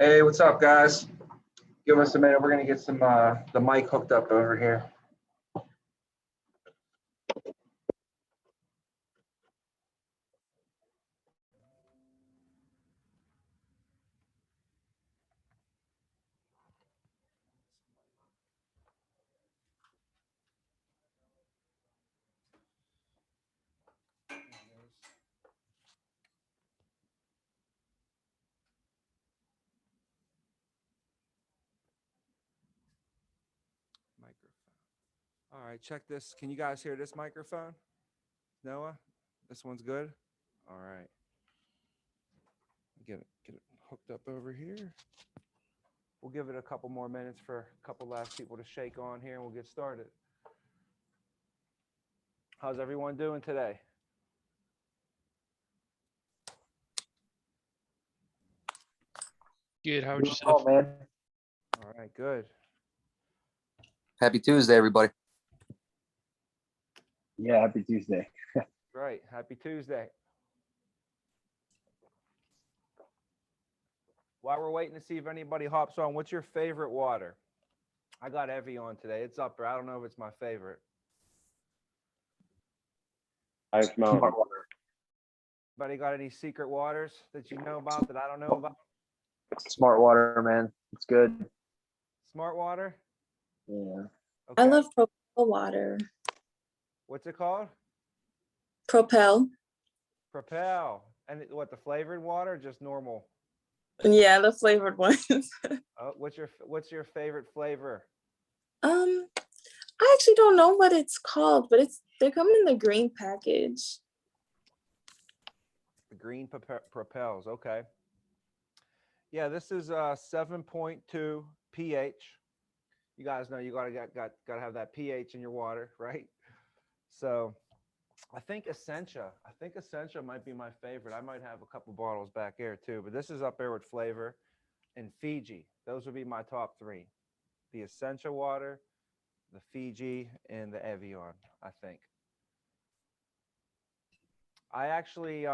Hey, what's up, guys? Give us a minute. We're gonna get some the mic hooked up over here. Microphone. All right, check this. Can you guys hear this microphone? Noah, this one's good. All right. Get it hooked up over here. We'll give it a couple more minutes for a couple last people to shake on here, and we'll get started. How's everyone doing today? Good. How would you say? Man. All right, good. Happy Tuesday, everybody. Yeah, happy Tuesday. Right. Happy Tuesday. While we're waiting to see if anybody hops on, what's your favorite water? I got Evie on today. It's up there. I don't know if it's my favorite. I smell Smart water. Anybody got any secret waters that you know about that I don't know about? Smart water, man. It's good. Smart water? Yeah. Okay. I love Propel water. What's it called? Propel. Propel. And what, the flavored water or just normal? Yeah, the flavored ones. What's your favorite flavor? I actually don't know what it's called, but they come in the green package. The green Propels. Okay. Yeah, this is 7.2 pH. You guys know you gotta have that pH in your water, right? So I think Essentia might be my favorite. I might have a couple bottles back here too, but this is up there with flavor and Fiji. Those would be my top three: the Essentia water, the Fiji, and the Evian. I think. I actually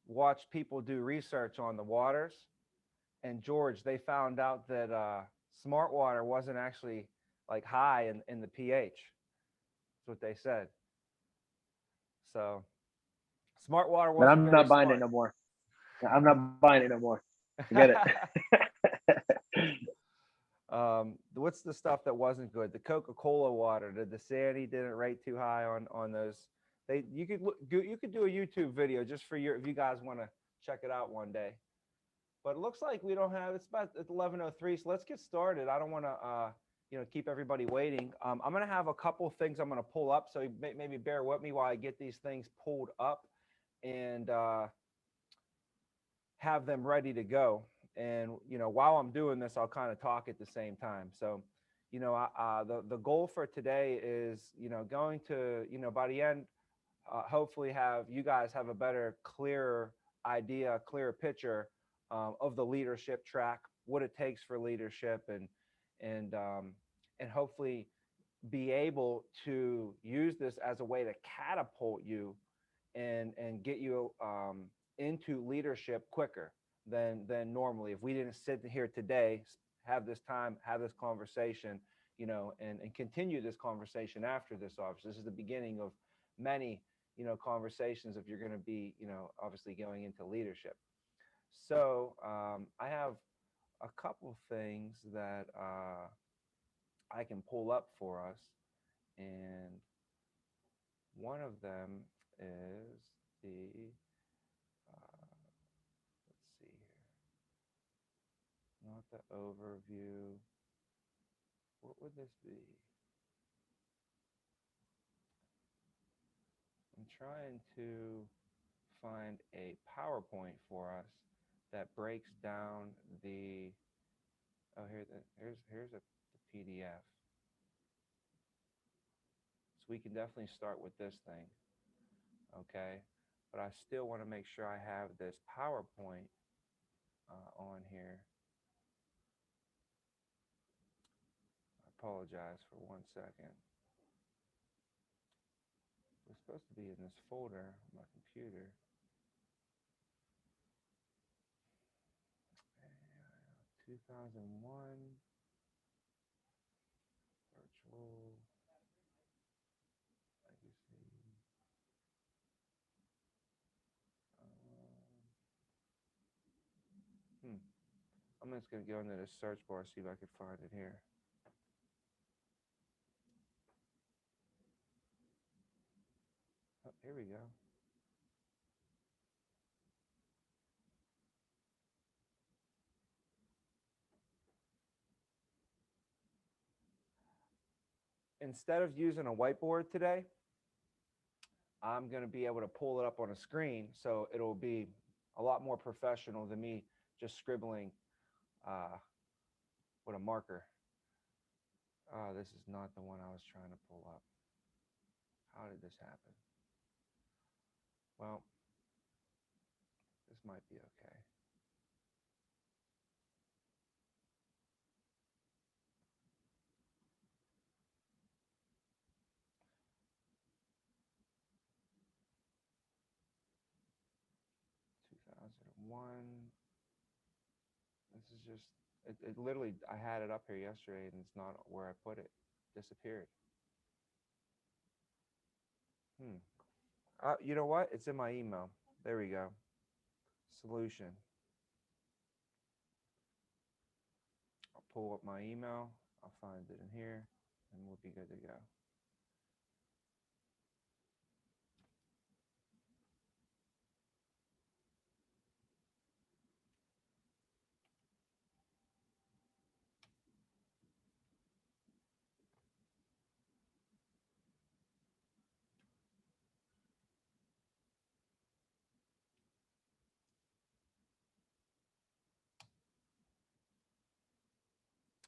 watched people do research on the waters, and George, they found out that smart water wasn't actually like high in the pH. That's what they said. So smart water But wasn't I'm very not buying smart. it no more. I'm not buying it no more. Forget it. What's the stuff that wasn't good? The Coca-Cola water, the Dasani didn't rate too high on those. You could do a YouTube video just for if you guys want to check it out one day. But it looks like we don't have. It's about 11:03, so let's get started. I don't want to keep everybody waiting. I'm going to have a couple things I'm going to pull up, so maybe bear with me while I get these things pulled up and have them ready to go. And while I'm doing this, I'll kind of talk at the same time. So the goal for today is going to by the end hopefully have you guys have a better, clearer idea, clearer picture of the leadership track, what it takes for leadership, and hopefully be able to use this as a way to catapult you and get you into leadership quicker than normally. If we didn't sit here today, have this time, have this conversation, and continue this conversation after this office. This is the beginning of many, conversations if you're going to be, obviously going into leadership. So I have a couple things that I can pull up for us, and one of them is the let's see here, not the overview. What would this be? I'm trying to find a PowerPoint for us that breaks down the here's the PDF. So we can definitely start with this thing. Okay. but I still want to make sure I have this PowerPoint on here. I apologize for 1 second. It's supposed to be in this folder on my computer. 2001 virtual legacy. I'm just gonna go into the search bar, see if I can find it here. Oh, here we go. Instead of using a whiteboard today, I'm going to be able to pull it up on a screen, so it'll be a lot more professional than me just scribbling with a marker. This is not the one I was trying to pull up. How did this happen? Well, this might be okay. This is just, it literally, I had it up here yesterday and it's not where I put it. Disappeared. You know what? It's in my email. There we go. Solution. I'll pull up my email. I'll find it in here and we'll be good to go.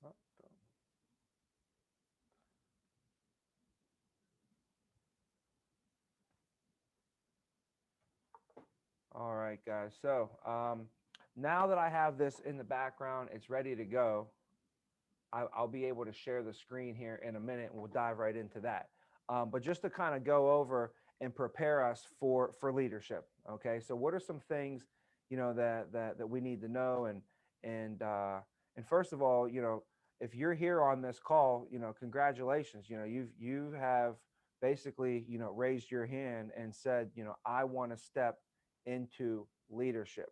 Oh, all right, guys. So now that I have this in the background, it's ready to go. I'll be able to share the screen here in a minute, and we'll dive right into that. But just to kind of go over and prepare us for leadership. Okay, so what are some things, that we need to know, and first of all, if you're here on this call, congratulations. You have basically, raised your hand and said, I want to step into leadership.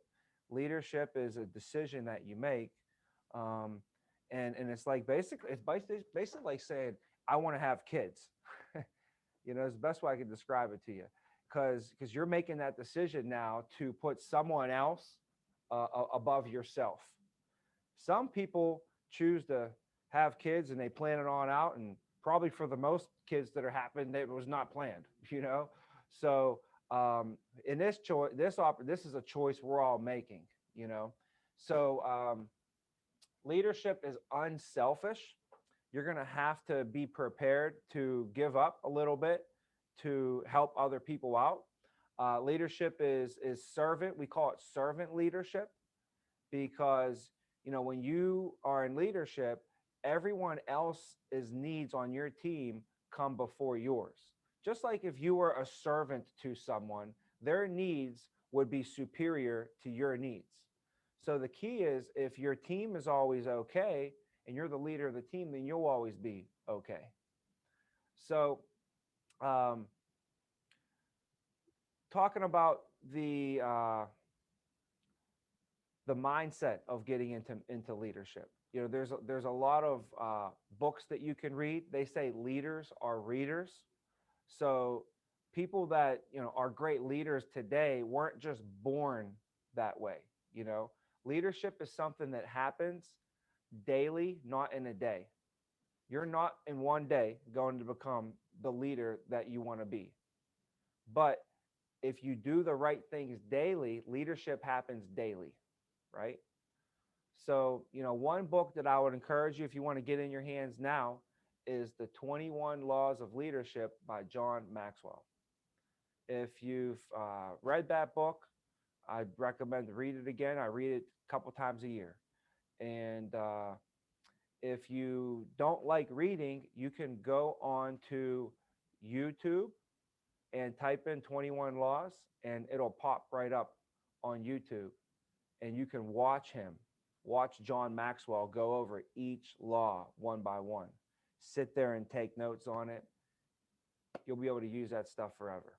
Leadership is a decision that you make. And it's like basically like saying, I want to have kids. It's the best way I can describe it to you, because you're making that decision now to put someone else above yourself. Some people choose to have kids and they plan it on out, and probably for the most kids that are happening, it was not planned. So in this choice, this is a choice we're all making. So leadership is unselfish. You're going to have to be prepared to give up a little bit to help other people out. Leadership is servant. We call it servant leadership, because when you are in leadership, everyone else's needs on your team come before yours. Just like if you were a servant to someone, their needs would be superior to your needs. So the key is, if your team is always okay and you're the leader of the team, then you'll always be okay. So talking about the mindset of getting into leadership. There's a lot of books that you can read. They say leaders are readers. So people that are great leaders today weren't just born that way. Leadership is something that happens daily, not in a day. You're not in one day going to become the leader that you want to be. But if you do the right things daily, leadership happens daily, right? So, one book that I would encourage you, if you want to get in your hands now, is the 21 Laws of Leadership by John Maxwell. If you've read that book, I'd recommend to read it again. I read it a couple times a year. And if you don't like reading, you can go on to YouTube and type in 21 Laws, and it'll pop right up on YouTube. And you can watch John Maxwell go over each law one by one. Sit there and take notes on it. You'll be able to use that stuff forever.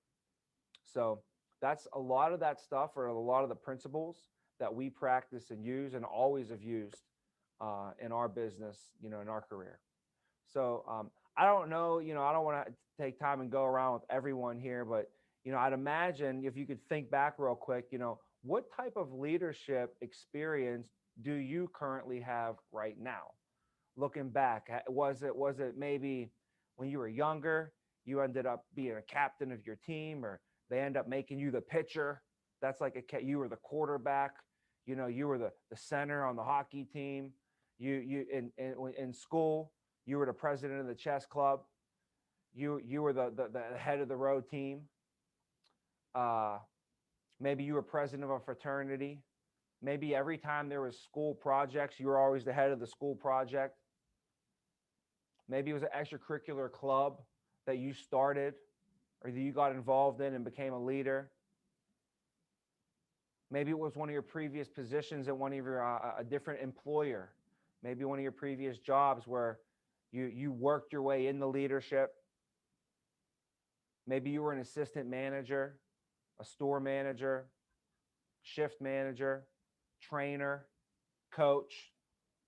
So that's a lot of that stuff, or a lot of the principles that we practice and use and always have used in our business, in our career. So I don't know, I don't want to take time and go around with everyone here, but I'd imagine if you could think back real quick, what type of leadership experience do you currently have right now? Looking back, was it maybe when you were younger, you ended up being a captain of your team, or they end up making you the pitcher? That's like you were the quarterback, you were the center on the hockey team. You in school, you were the president of the chess club. You were the head of the road team. Maybe you were president of a fraternity. Maybe every time there was school projects, you were always the head of the school project. Maybe it was an extracurricular club that you started or that you got involved in and became a leader. Maybe it was one of your previous positions at one of your a different employer. Maybe one of your previous jobs where you worked your way into leadership. Maybe you were an assistant manager, a store manager, shift manager, trainer, coach.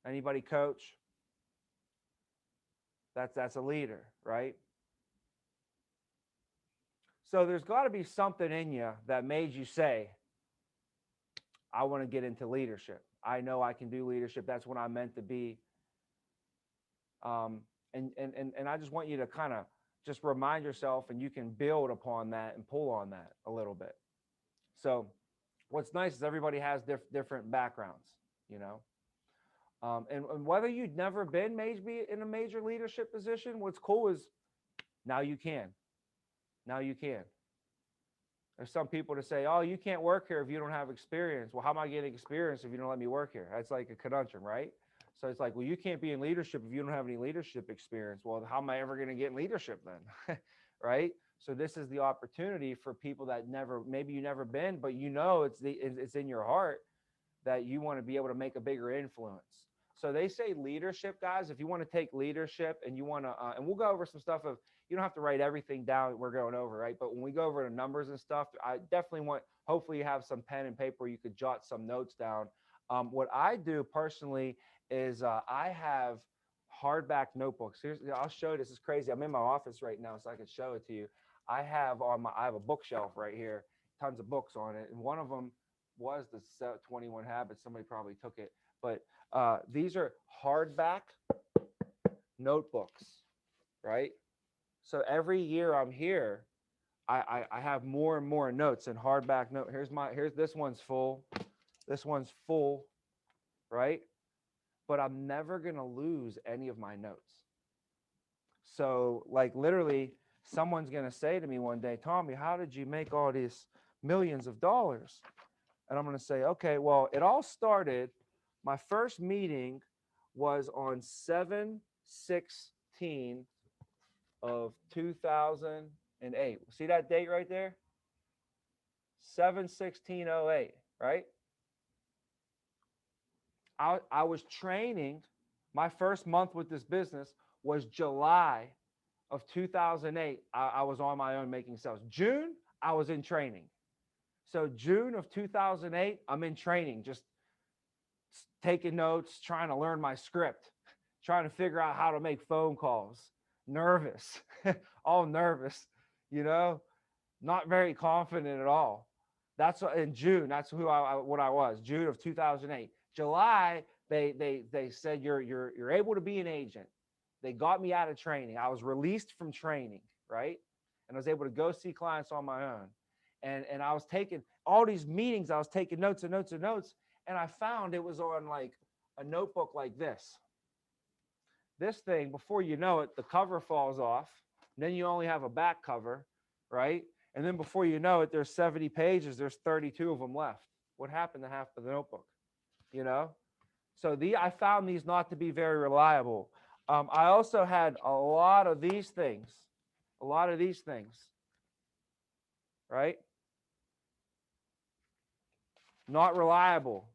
Anybody coach? That's a leader, right? So there's got to be something in you that made you say, I want to get into leadership. I know I can do leadership. That's what I'm meant to be. And I just want you to kind of just remind yourself, and you can build upon that and pull on that a little bit. So what's nice is everybody has different backgrounds, and whether you'd never been maybe in a major leadership position, what's cool is now you can. Now you can. There's some people to say, oh, you can't work here if you don't have experience. Well, how am I getting experience if you don't let me work here? That's like a conundrum, right? So it's like, well, you can't be in leadership if you don't have any leadership experience. Well, how am I ever going to get in leadership then? Right? So this is the opportunity for people that maybe you never been, but it's in your heart that you want to be able to make a bigger influence. So they say leadership, guys, if you want to take leadership and you want to, and we'll go over some stuff of, you don't have to write everything down we're going over, right? But when we go over the numbers and stuff, I definitely hopefully you have some pen and paper, you could jot some notes down. What I do personally is I have hardback notebooks. I'll show you, this is crazy. I'm in my office right now, so I can show it to you. I have a bookshelf right here, tons of books on it. And one of them was the 21 Habits. Somebody probably took it, but these are hardback notebooks, right? So every year I'm here, I have more and more notes in hardback note. Here's this one's full. This one's full, right? But I'm never going to lose any of my notes. So like literally someone's going to say to me one day, Tommy, how did you make all these millions of dollars? And I'm going to say, okay, well, it all started, my first meeting was on 7/16 of 2008. See that date right there? 7/16/08, right? I was training. My first month with this business was July of 2008. I was on my own making sales. June, I was in training. So June of 2008, I'm in training, just taking notes, trying to learn my script, trying to figure out how to make phone calls. Nervous, all nervous, not very confident at all. That's in June. That's what I was. June of 2008. July, they said you're able to be an agent. They got me out of training. I was released from training, right? And I was able to go see clients on my own. And I was taking all these meetings. I was taking notes and notes and notes. And I found it was on like a notebook like this. This thing, before you know it, the cover falls off. Then you only have a back cover, right? And then before you know it, there's 70 pages, there's 32 of them left. What happened to half of the notebook? You know? So I found these not to be very reliable. I also had a lot of these things, right? Not reliable.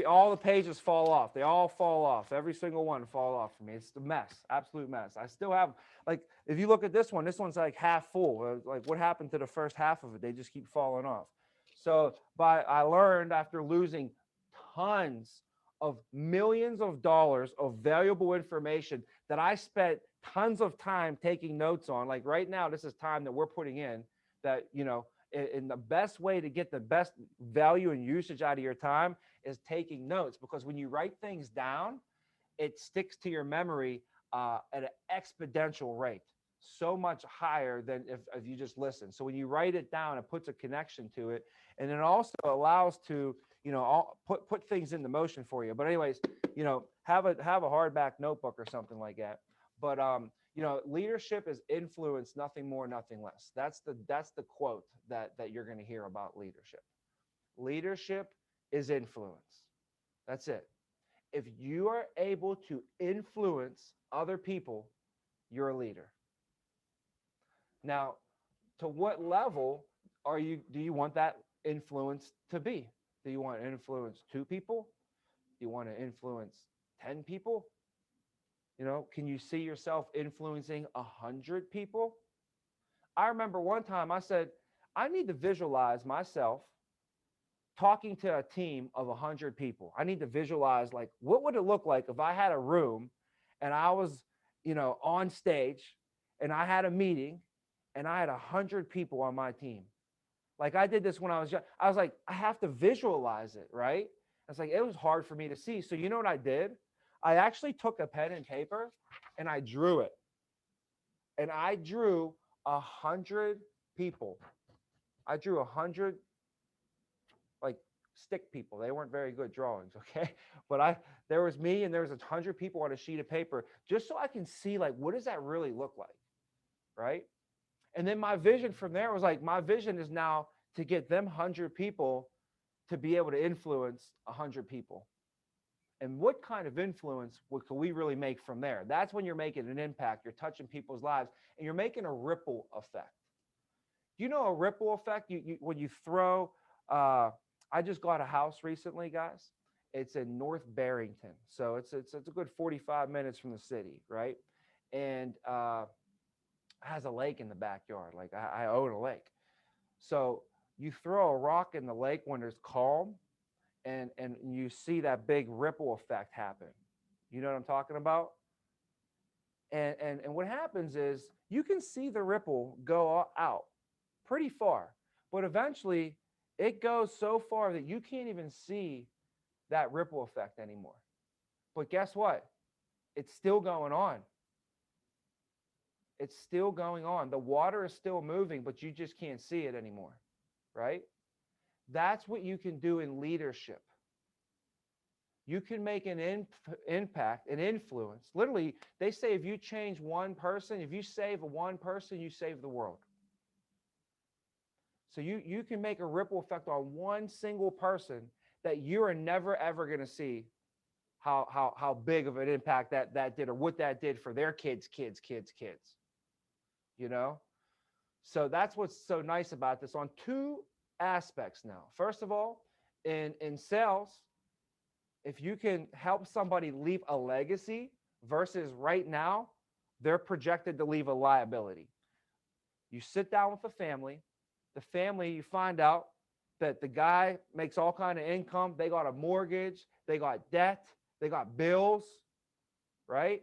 All the pages fall off. They all fall off. Every single one fall off for me. It's a mess, absolute mess. I still have, like, if you look at this one's like half full. Like, what happened to the first half of it? They just keep falling off. So I learned after losing tons of millions of dollars of valuable information that I spent tons of time taking notes on. Like right now, this is time that we're putting in that, in the best way to get the best value and usage out of your time is taking notes, because when you write things down, it sticks to your memory at an exponential rate, so much higher than if you just listen. So when you write it down, it puts a connection to it, and it also allows to put things into motion for you. But anyways, have a hardback notebook or something like that. But leadership is influence, nothing more, nothing less. That's the quote that you're going to hear about leadership. Leadership is influence. That's it. If you are able to influence other people, you're a leader. Now, to what level do you want that influence to be? Do you want to influence 2 people? Do you want to influence 10 people? Can you see yourself influencing 100 people? I remember one time I said, I need to visualize myself talking to a team of 100 people. I need to visualize, like, what would it look like if I had a room and I was, on stage and I had a meeting and I had 100 people on my team. Like I did this when I was young. I was like, I have to visualize it, right? It's like, it was hard for me to see. So you know what I did? I actually took a pen and paper and I drew it. And I drew 100 people. I drew 100 like stick people. They weren't very good drawings, okay? But there was me and there was 100 people on a sheet of paper, just so I can see, like, what does that really look like, right? And then my vision from there was like, my vision is now to get them 100 people to be able to influence 100 people. And what kind of influence can we really make from there? That's when you're making an impact. You're touching people's lives and you're making a ripple effect. You know, a ripple effect, when you throw, I just got a house recently, guys. It's in North Barrington. So it's a good 45 minutes from the city, right? And has a lake in the backyard. Like I own a lake. So you throw a rock in the lake when there's calm, and you see that big ripple effect happen. You know what I'm talking about? And what happens is you can see the ripple go out pretty far, but eventually it goes so far that you can't even see that ripple effect anymore. But guess what? It's still going on. It's still going on. The water is still moving, but you just can't see it anymore, right? That's what you can do in leadership. You can make an impact, an influence. Literally, they say if you change one person, if you save one person, you save the world. So you can make a ripple effect on one single person that you are never, ever going to see how big of an impact that did, or what that did for their kids. So that's what's so nice about this on 2 aspects now. First of all, in sales, if you can help somebody leave a legacy versus right now, they're projected to leave a liability. You sit down with the family, you find out that the guy makes all kind of income. They got a mortgage, they got debt, they got bills, right?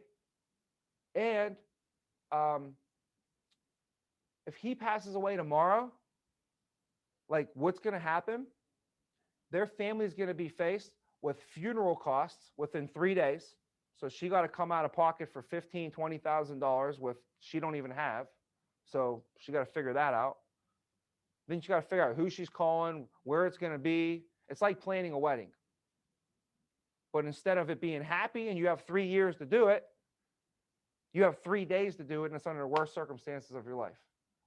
And if he passes away tomorrow, like what's going to happen? Their family is going to be faced with funeral costs within 3 days. So she got to come out of pocket for $15,000, $20,000 with she don't even have. So she got to figure that out. Then she got to figure out who she's calling, where it's going to be. It's like planning a wedding. But instead of it being happy and you have 3 years to do it, you have 3 days to do it, and it's under the worst circumstances of your life.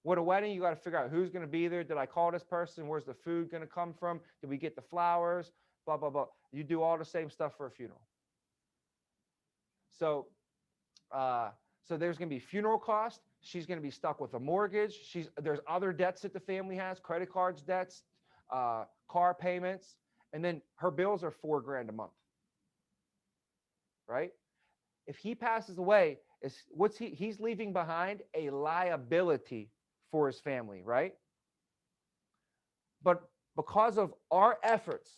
With a wedding, you got to figure out who's going to be there. Did I call this person? Where's the food going to come from? Did we get the flowers? Blah, blah, blah. You do all the same stuff for a funeral. So, so there's going to be funeral costs. She's going to be stuck with a mortgage. There's other debts that the family has, credit cards, debts, car payments, and then her bills are $4,000 a month. Right? If he passes away, he's leaving behind a liability for his family, right? But because of our efforts,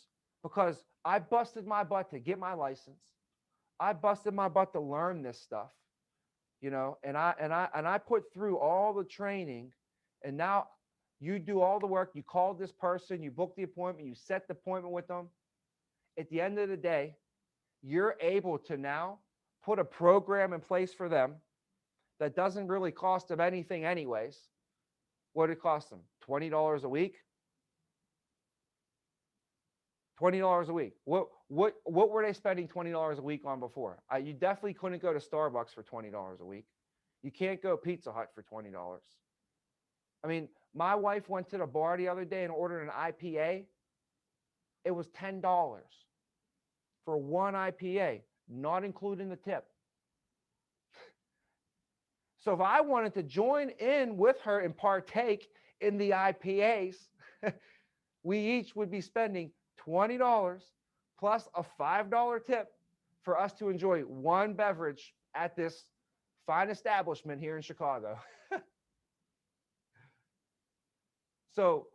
because I busted my butt to get my license, I busted my butt to learn this stuff, you know, and I put through all the training, and now you do all the work. You called this person, you booked the appointment, you set the appointment with them. At the end of the day, you're able to now put a program in place for them that doesn't really cost them anything anyways. What did it cost them? $20 a week? $20 a week. What were they spending $20 a week on before? You definitely couldn't go to Starbucks for $20 a week. You can't go Pizza Hut for $20. I mean, my wife went to the bar the other day and ordered an IPA. It was $10 for one IPA, not including the tip. So if I wanted to join in with her and partake in the IPAs, we each would be spending $20 plus a $5 tip for us to enjoy one beverage at this fine establishment here in Chicago. So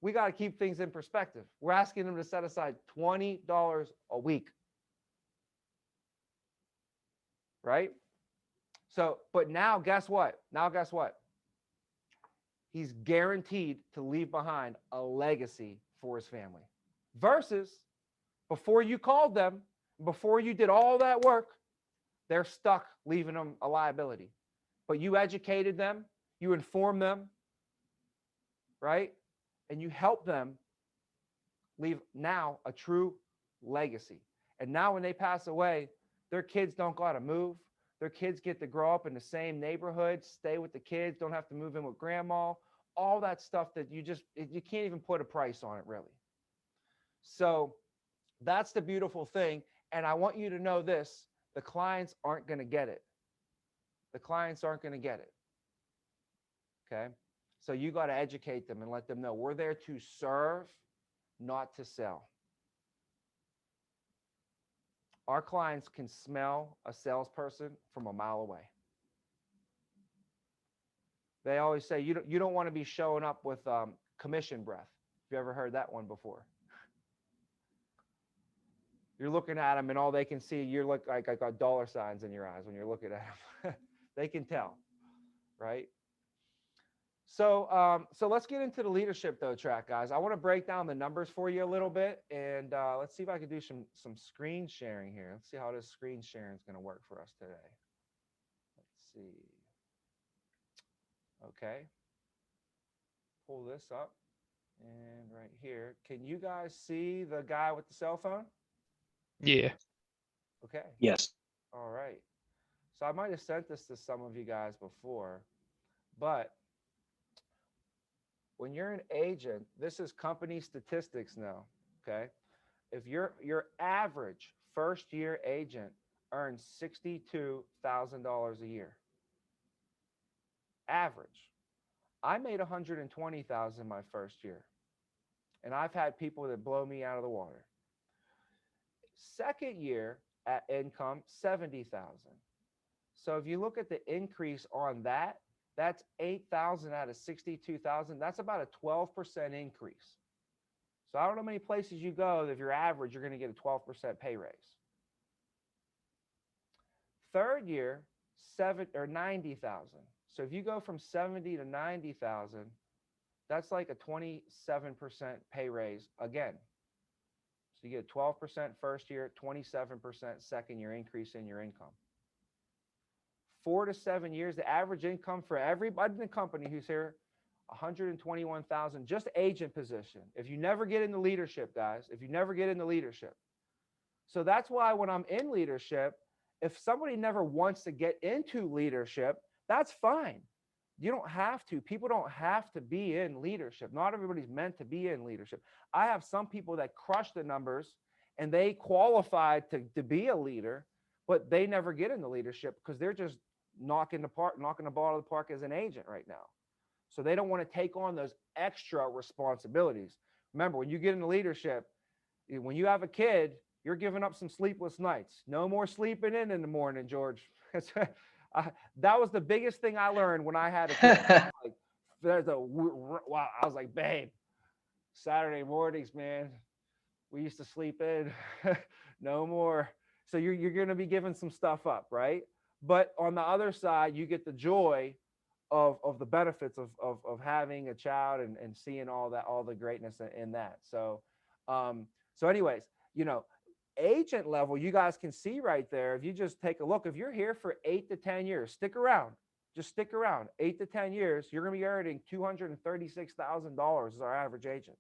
we got to keep things in perspective. We're asking them to set aside $20 a week. Right? So, but now guess what? He's guaranteed to leave behind a legacy for his family. Versus before you called them, before you did all that work, they're stuck leaving them a liability. But you educated them, you informed them, right? And you help them leave now a true legacy. And now when they pass away, their kids don't got to move. Their kids get to grow up in the same neighborhood, stay with the kids, don't have to move in with grandma, all that stuff that you can't even put a price on it, really. So that's the beautiful thing. And I want you to know this, the clients aren't going to get it. The clients aren't going to get it. Okay. So you got to educate them and let them know we're there to serve, not to sell. Our clients can smell a salesperson from a mile away. They always say you don't want to be showing up with commission breath. Have you ever heard that one before? You're looking at them and all they can see, you're like I got dollar signs in your eyes when you're looking at them. They can tell, right? So so let's get into the leadership though track, guys. I want to break down the numbers for you a little bit, and let's see if I can do some screen sharing here. Let's see how this screen sharing is going to work for us today. Let's see. Okay. Pull this up, and right here. Can you guys see the guy with the cell phone? Yeah. Okay. Yes. All right. So I might have sent this to some of you guys before, but when you're an agent, this is company statistics now, okay? If your average first year agent earns $62,000 a year, average. I made $120,000 my first year, and I've had people that blow me out of the water. Second year at income, $70,000. So if you look at the increase on that, that's 8,000 out of 62,000. That's about a 12% increase. So I don't know how many places you go, if you're average, you're going to get a 12% pay raise. Third year, 90,000. So if you go from 70 to 90,000, that's like a 27% pay raise again. So you get a 12% first year, 27% second year increase in your income. 4 to 7 years, the average income for everybody in the company who's here, 121,000, just agent position. If you never get into leadership, guys, if you never get into leadership. So that's why when I'm in leadership, if somebody never wants to get into leadership, that's fine. You don't have to. People don't have to be in leadership. Not everybody's meant to be in leadership. I have some people that crush the numbers and they qualified to be a leader, but they never get into leadership because they're just knocking the ball out of the park as an agent right now. So they don't want to take on those extra responsibilities. Remember, when you get into leadership, when you have a kid, you're giving up some sleepless nights. No more sleeping in the morning, George. That was the biggest thing I learned when I had a kid. Like, wow. I was like, babe, Saturday mornings, man, we used to sleep in. No more. So you're going to be giving some stuff up, right? But on the other side, you get the joy of the benefits of having a child and seeing all the greatness in that. So anyways, agent level, you guys can see right there. If you just take a look, if you're here for 8 to 10 years, stick around. Just stick around. 8 to 10 years, you're going to be earning $236,000 as our average agent.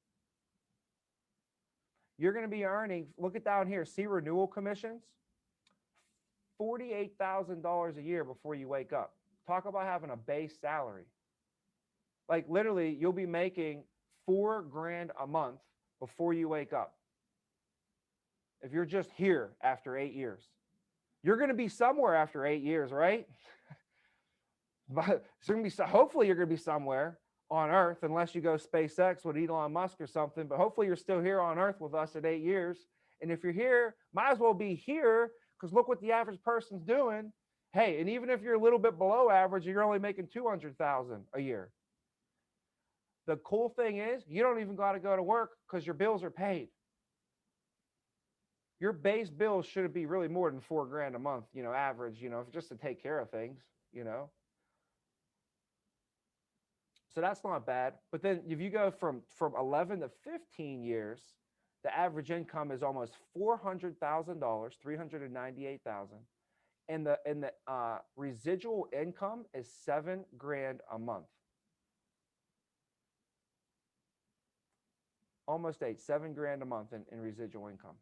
You're going to be earning, look at down here, see renewal commissions, $48,000 a year before you wake up. Talk about having a base salary. Like literally, you'll be making $4,000 a month before you wake up. If you're just here after 8 years, you're going to be somewhere after 8 years, right? But it's going to be, hopefully you're going to be somewhere on Earth, unless you go SpaceX with Elon Musk or something. But hopefully you're still here on Earth with us at 8 years. And if you're here, might as well be here, because look what the average person's doing. Hey, and even if you're a little bit below average, you're only making $200,000 a year. The cool thing is, you don't even got to go to work because your bills are paid. Your base bills shouldn't be really more than $4,000 a month, average, just to take care of things, So that's not bad. But then if you go from 11 to 15 years, the average income is almost $400,000, $398,000. And the residual income is $7,000 a month. Almost $7,000 a month in residual income.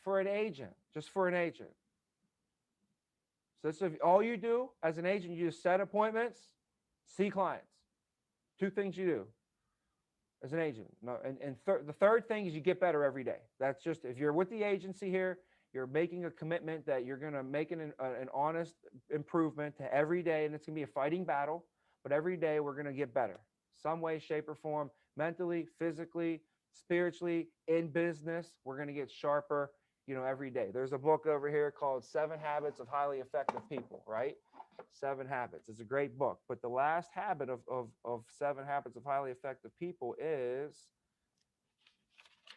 For an agent, just for an agent. So this, if all you do as an agent, you just set appointments, see clients. 2 things you do as an agent. No, and the third thing is you get better every day. That's just, if you're with the agency here, you're making a commitment that you're going to make an honest improvement to every day, and it's going to be a fighting battle, but every day we're going to get better. Some way, shape, or form, mentally, physically, spiritually, in business, we're going to get sharper, every day. There's a book over here called 7 Habits of Highly Effective People, right? 7 Habits. It's a great book. But the last habit of 7 Habits of Highly Effective People is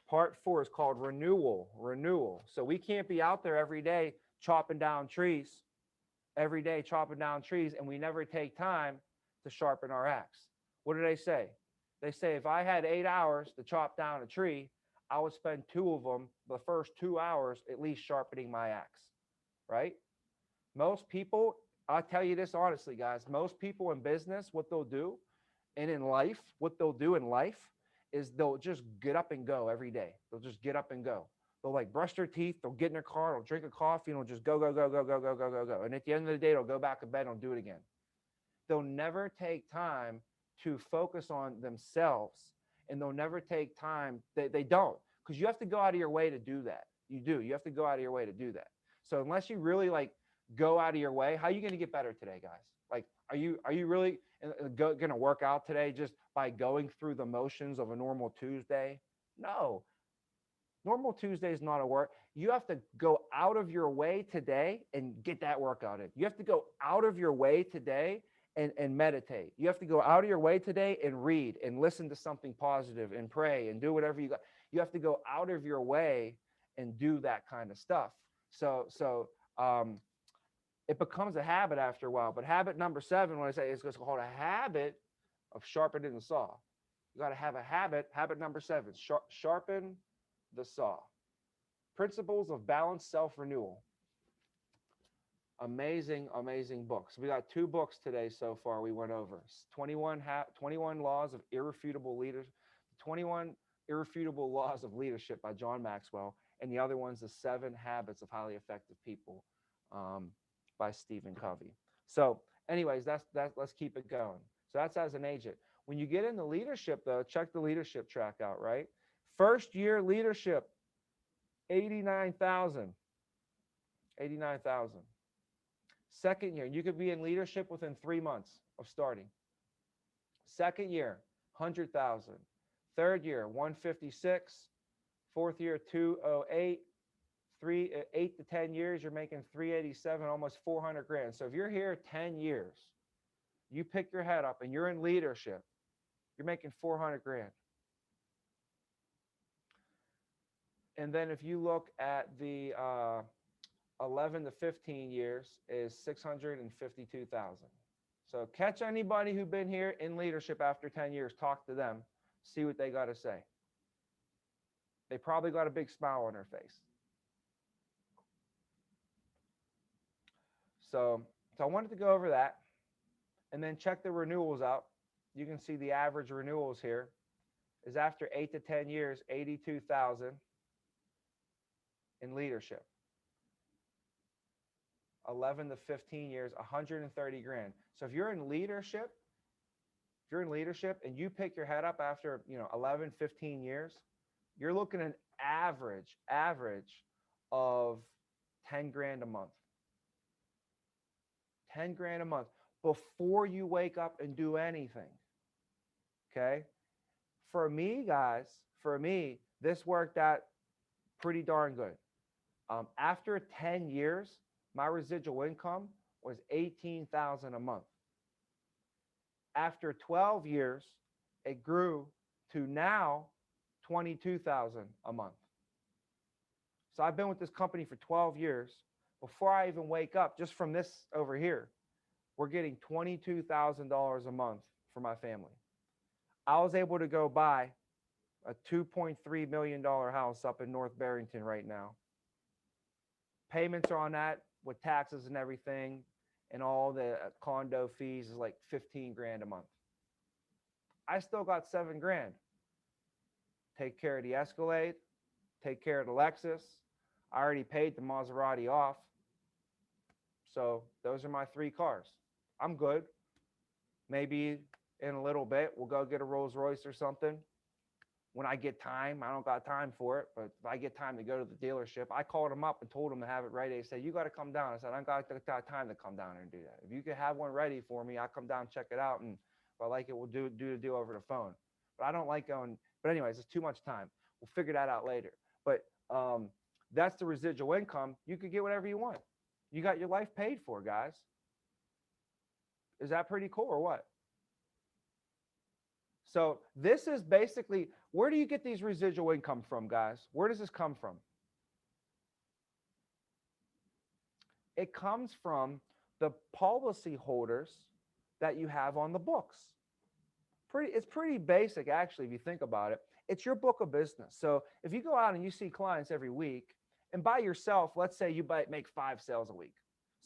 part 4 is called renewal. So we can't be out there every day chopping down trees, and we never take time to sharpen our axe. What do they say? They say if I had 8 hours to chop down a tree, I would spend 2 of them, the first 2 hours, at least sharpening my axe, right? Most people, I'll tell you this honestly, guys, most people in business, what they'll do, and in life, what they'll do in life is they'll just get up and go every day. They'll just get up and go. They'll like brush their teeth, they'll get in their car, they'll drink a coffee, and they'll just go. And at the end of the day, they'll go back to bed and they'll do it again. They'll never take time to focus on themselves, and they'll never take time. They don't, because you have to go out of your way to do that. You have to go out of your way to do that. So unless you really like go out of your way, how are you going to get better today, guys? Like, are you really going to work out today just by going through the motions of a normal Tuesday? No. Normal Tuesday is not a work. You have to go out of your way today and get that workout in. You have to go out of your way today and meditate. You have to go out of your way today and read and listen to something positive and pray and do whatever you got. You have to go out of your way and do that kind of stuff. So it becomes a habit after a while. But habit number 7, when I say it's called a habit of sharpening the saw. You got to have a habit. Habit number 7, sharpen the saw. Principles of Balanced Self-Renewal. Amazing books. We got 2 books today so far we went over. 21 Laws of Irrefutable Leaders, 21 Irrefutable Laws of Leadership by John Maxwell, and the other one's the 7 Habits of Highly Effective People by Stephen Covey. So Anyways, let's keep it going. So that's as an agent. When you get into leadership, though, check the leadership track out, right? First year leadership, 89,000. 89,000. Second year, you could be in leadership within 3 months of starting. Second year, 100,000. Third year, 156. Fourth year, 208. 8 to 10 years, you're making 387, almost 400 grand. So if you're here 10 years, you pick your head up and you're in leadership, you're making 400 grand. And then if you look at the 11 to 15 years is 652,000. So catch anybody who's been here in leadership after 10 years, talk to them, see what they got to say. They probably got a big smile on their face. So I wanted to go over that and then check the renewals out. You can see the average renewals here is after 8 to 10 years, 82,000 in leadership. 11 to 15 years, 130 grand. So if you're in leadership, and you pick your head up after, 11, 15 years, you're looking at an average of 10 grand a month. 10 grand a month before you wake up and do anything. Okay. For me, guys, this worked out pretty darn good. After 10 years, my residual income was 18,000 a month. After 12 years, it grew to now 22,000 a month. So I've been with this company for 12 years. Before I even wake up, just from this over here, we're getting $22,000 a month for my family. I was able to go buy a $2.3 million house up in North Barrington right now. Payments are on that with taxes and everything, and all the condo fees is like 15 grand a month. I still got 7 grand. Take care of the Escalade, take care of the Lexus. I already paid the Maserati off. So those are my 3 cars. I'm good. Maybe in a little bit, we'll go get a Rolls Royce or something. When I get time, I don't got time for it, but if I get time to go to the dealership, I called them up and told them to have it ready. They said, you got to come down. I said, I don't got time to come down and do that. If you could have one ready for me, I'll come down, check it out. And if I like it, we'll do the deal over the phone. But I don't like going, but anyways, it's too much time. We'll figure that out later. But that's the residual income. You could get whatever you want. You got your life paid for, guys. Is that pretty cool or what? So this is basically, where do you get these residual income from, guys? Where does this come from? It comes from the policy holders that you have on the books. It's pretty basic, actually, if you think about it. It's your book of business. So if you go out and you see clients every week, and by yourself, let's say you make 5 sales a week.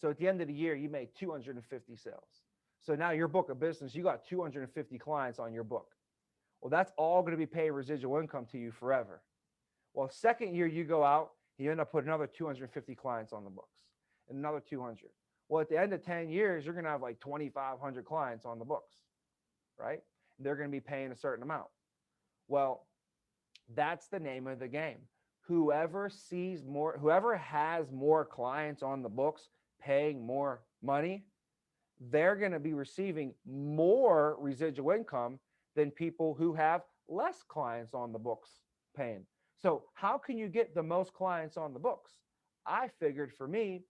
So at the end of the year, you made 250 sales. So now your book of business, you got 250 clients on your book. Well, that's all going to be paying residual income to you forever. Well, second year you go out, you end up putting another 250 clients on the books and another 200. Well, at the end of 10 years, you're going to have like 2,500 clients on the books, right? They're going to be paying a certain amount. Well, that's the name of the game. Whoever has more clients on the books paying more money, they're going to be receiving more residual income than people who have less clients on the books paying. So how can you get the most clients on the books? I figured for me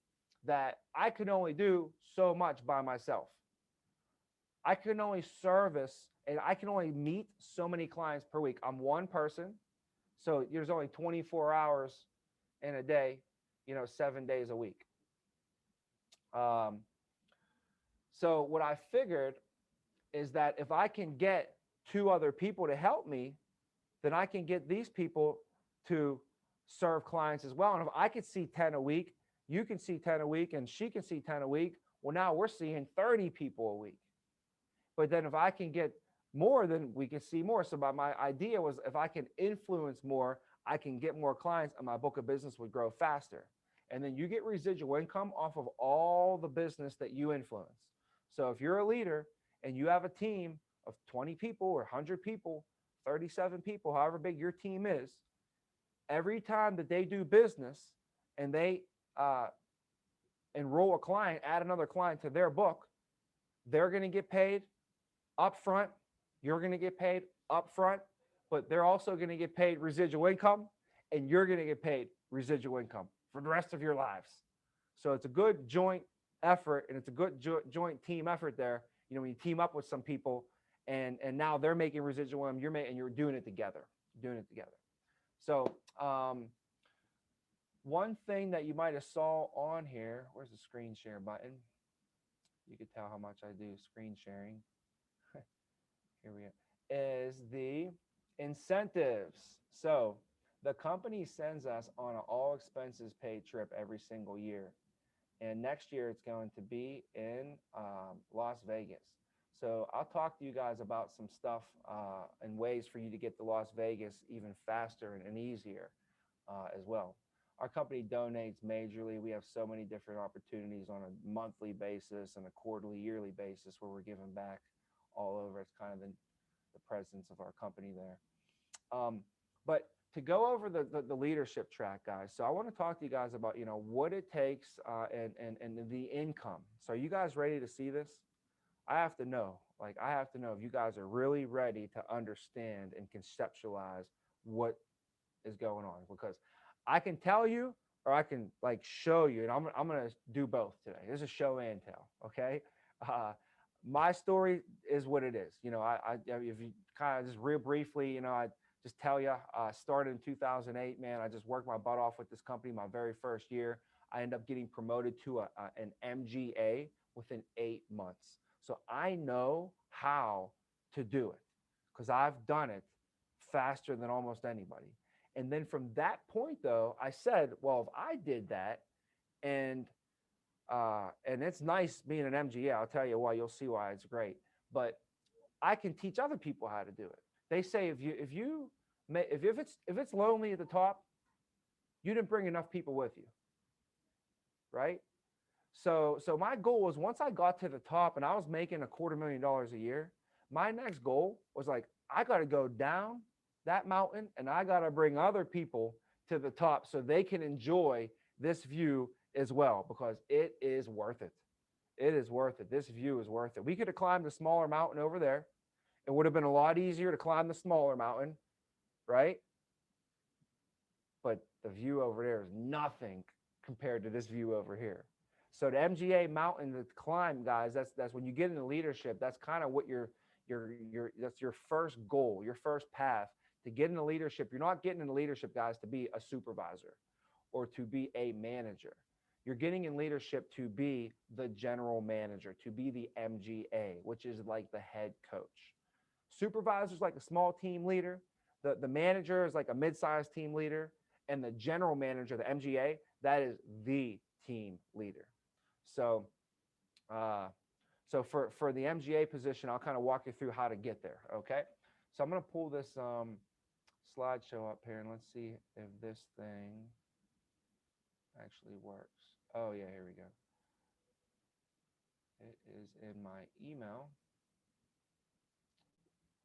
that I could only do so much by myself. I can only service and I can only meet so many clients per week. I'm one person. So there's only 24 hours in a day, 7 days a week. So what I figured is that if I can get 2 other people to help me, then I can get these people to serve clients as well. And if I could see 10 a week, you can see 10 a week, and she can see 10 a week. Well, now we're seeing 30 people a week. But then if I can get more, then we can see more. So my idea was if I can influence more, I can get more clients and my book of business would grow faster. And then you get residual income off of all the business that you influence. So if you're a leader and you have a team of 20 people or 100 people, 37 people, however big your team is, every time that they do business and they enroll a client, add another client to their book, they're going to get paid upfront. You're going to get paid upfront, but they're also going to get paid residual income, and you're going to get paid residual income for the rest of your lives. So it's a good joint effort, and it's a good joint team effort there. You know, when you team up with some people, and now they're making residual income, and you're doing it together, So one thing that you might have saw on here, where's the screen share button? You could tell how much I do screen sharing. Here we go, is the incentives. So the company sends us on an all expenses paid trip every single year. And next year it's going to be in Las Vegas. So I'll talk to you guys about some stuff and ways for you to get to Las Vegas even faster and easier as well. Our company donates majorly. We have so many different opportunities on a monthly basis and a quarterly, yearly basis where we're giving back all over. It's kind of the presence of our company there. But to go over the leadership track, guys. So I want to talk to you guys about, you know, what it takes and the income. So are you guys ready to see this? I have to know if you guys are really ready to understand and conceptualize what is going on, because I can tell you or I can like show you, and I'm going to do both today. This is show and tell. Okay. My story is what it is. You know, if you kind of just real briefly, you know, I just tell you, I started in 2008, man. I just worked my butt off with this company my very first year. I ended up getting promoted to an MGA within 8 months. So I know how to do it because I've done it faster than almost anybody. And then from that point, though, I said, well, if I did that, and it's nice being an MGA. I'll tell you why. You'll see why it's great. But I can teach other people how to do it. They say if it's lonely at the top, you didn't bring enough people with you, right? So my goal was, once I got to the top and I was making $250,000 a year, my next goal was like, I got to go down that mountain and I got to bring other people to the top so they can enjoy this view as well, because it is worth it. It is worth it. This view is worth it. We could have climbed the smaller mountain over there. It would have been a lot easier to climb the smaller mountain, right? But the view over there is nothing compared to this view over here. So the MGA mountain to climb, guys, that's when you get into leadership, that's kind of what that's your first goal, your first path to get into leadership. You're not getting into leadership, guys, to be a supervisor or to be a manager. You're getting in leadership to be the general manager, to be the MGA, which is like the head coach. Supervisor is like a small team leader. The manager is like a mid-sized team leader. And the general manager, the MGA, that is the team leader. So for the MGA position, I'll kind of walk you through how to get there, okay? So I'm going to pull this slideshow up here, and let's see if this thing actually works. Oh, yeah, here we go. It is in my email.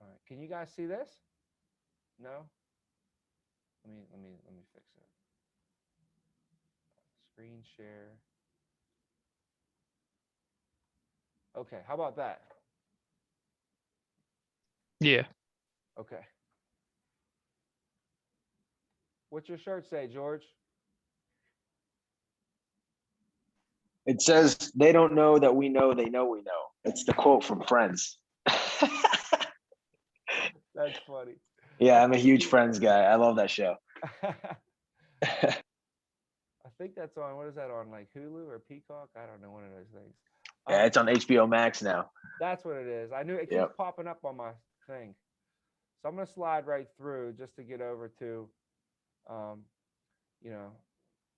All right, can you guys see this? No? Let me fix it. Screen share. Okay, how about that? Yeah. Okay. What's your shirt say, George? It says, they don't know that we know they know we know. It's the quote from Friends. That's funny. Yeah, I'm a huge Friends guy. I love that show. I think that's on, what is that on, like Hulu or Peacock? I don't know, one of those things. Yeah, it's on HBO Max now. That's what it is. I knew it keeps Yep. popping up on my thing. So I'm going to slide right through just to get over to, you know,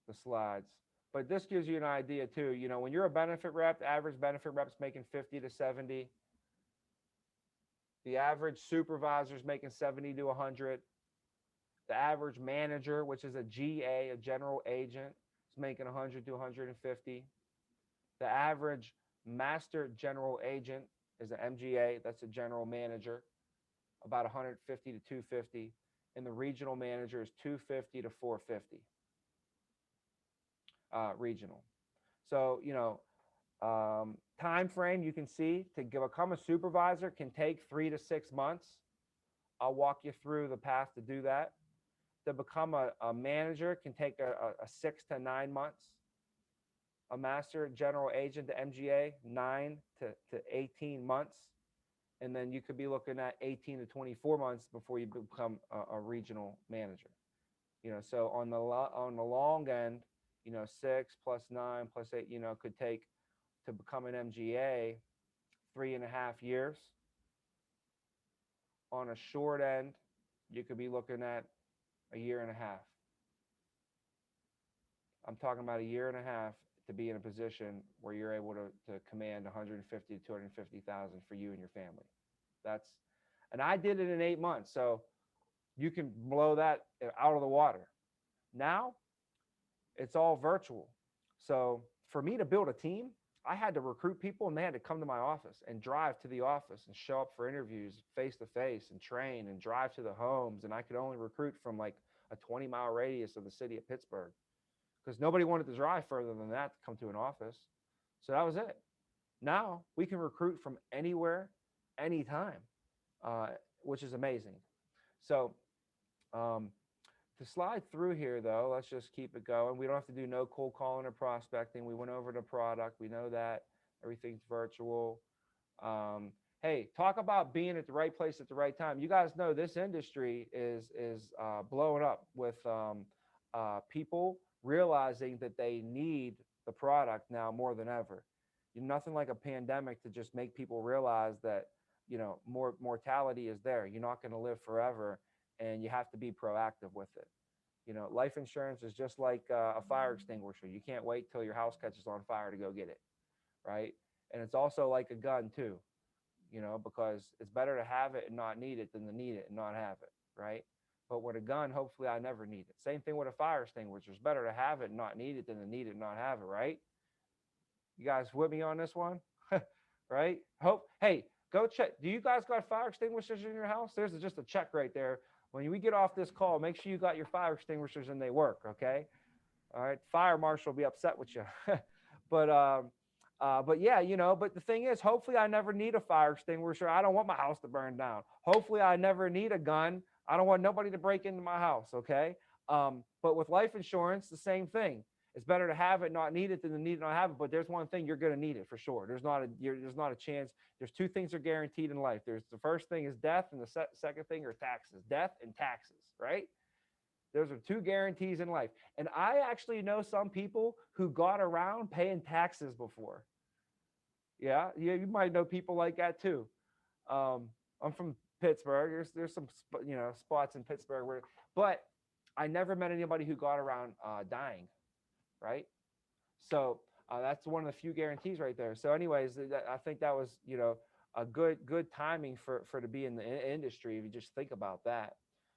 the slides. But this gives you an idea too. You know, when you're a benefit rep, the average benefit rep's making 50 to 70. The average supervisor is making 70 to 100. The average manager, which is a GA, a general agent, is making 100 to 150. The average Master general agent is an MGA. That's a general manager, about 150 to 250. And the regional manager is 250 to 450 regional. So, time frame you can see to become a supervisor can take 3 to 6 months. I'll walk you through the path to do that. To become a manager can take a 6 to 9 months. A master general agent to MGA, 9 to 18 months. And then you could be looking at 18 to 24 months before you become a regional manager. So on the long end, 6 plus 9 plus 8, could take to become an MGA 3.5 years. On a short end, you could be looking at a year and a half. I'm talking about a year and a half to be in a position where you're able to command 150 to 250,000 for you and your family. And I did it in 8 months. So you can blow that out of the water. Now it's all virtual. So for me to build a team, I had to recruit people and they had to come to my office and drive to the office and show up for interviews face to face and train and drive to the homes. And I could only recruit from like a 20-mile radius of the city of Pittsburgh because nobody wanted to drive further than that to come to an office. So that was it. Now we can recruit from anywhere, anytime, which is amazing. So to slide through here, though, let's just keep it going. We don't have to do no cold calling or prospecting. We went over the product. We know that everything's virtual. Hey, talk about being at the right place at the right time. You guys know this industry is blowing up with people realizing that they need the product now more than ever. Nothing like a pandemic to just make people realize that more mortality is there. You're not going to live forever, and you have to be proactive with it. Life insurance is just like a fire extinguisher. You can't wait till your house catches on fire to go get it, right? And it's also like a gun too, because it's better to have it and not need it than to need it and not have it, right? But with a gun, hopefully I never need it. Same thing with a fire extinguisher. It's better to have it and not need it than to need it and not have it, right? You guys with me on this one? Right? Hey, go check. Do you guys got fire extinguishers in your house? There's just a check right there. When we get off this call, make sure you got your fire extinguishers and they work, okay? All right, fire marshal will be upset with you. But yeah, but the thing is, hopefully I never need a fire extinguisher. I don't want my house to burn down. Hopefully I never need a gun. I don't want nobody to break into my house, okay? But with life insurance, the same thing. It's better to have it, not need it, than to need it, not have it. But there's one thing, you're going to need it for sure. There's not a chance. There's two things that are guaranteed in life. There's the first thing is death, and the second thing are taxes. Death and taxes, right? Those are two guarantees in life. And I actually know some people who got around paying taxes before. Yeah, you might know people like that too. I'm from Pittsburgh. There's some spots in Pittsburgh but I never met anybody who got around dying. Right. So that's one of the few guarantees right there. So anyways, I think that was, a good timing for to be in the industry. If you just think about that.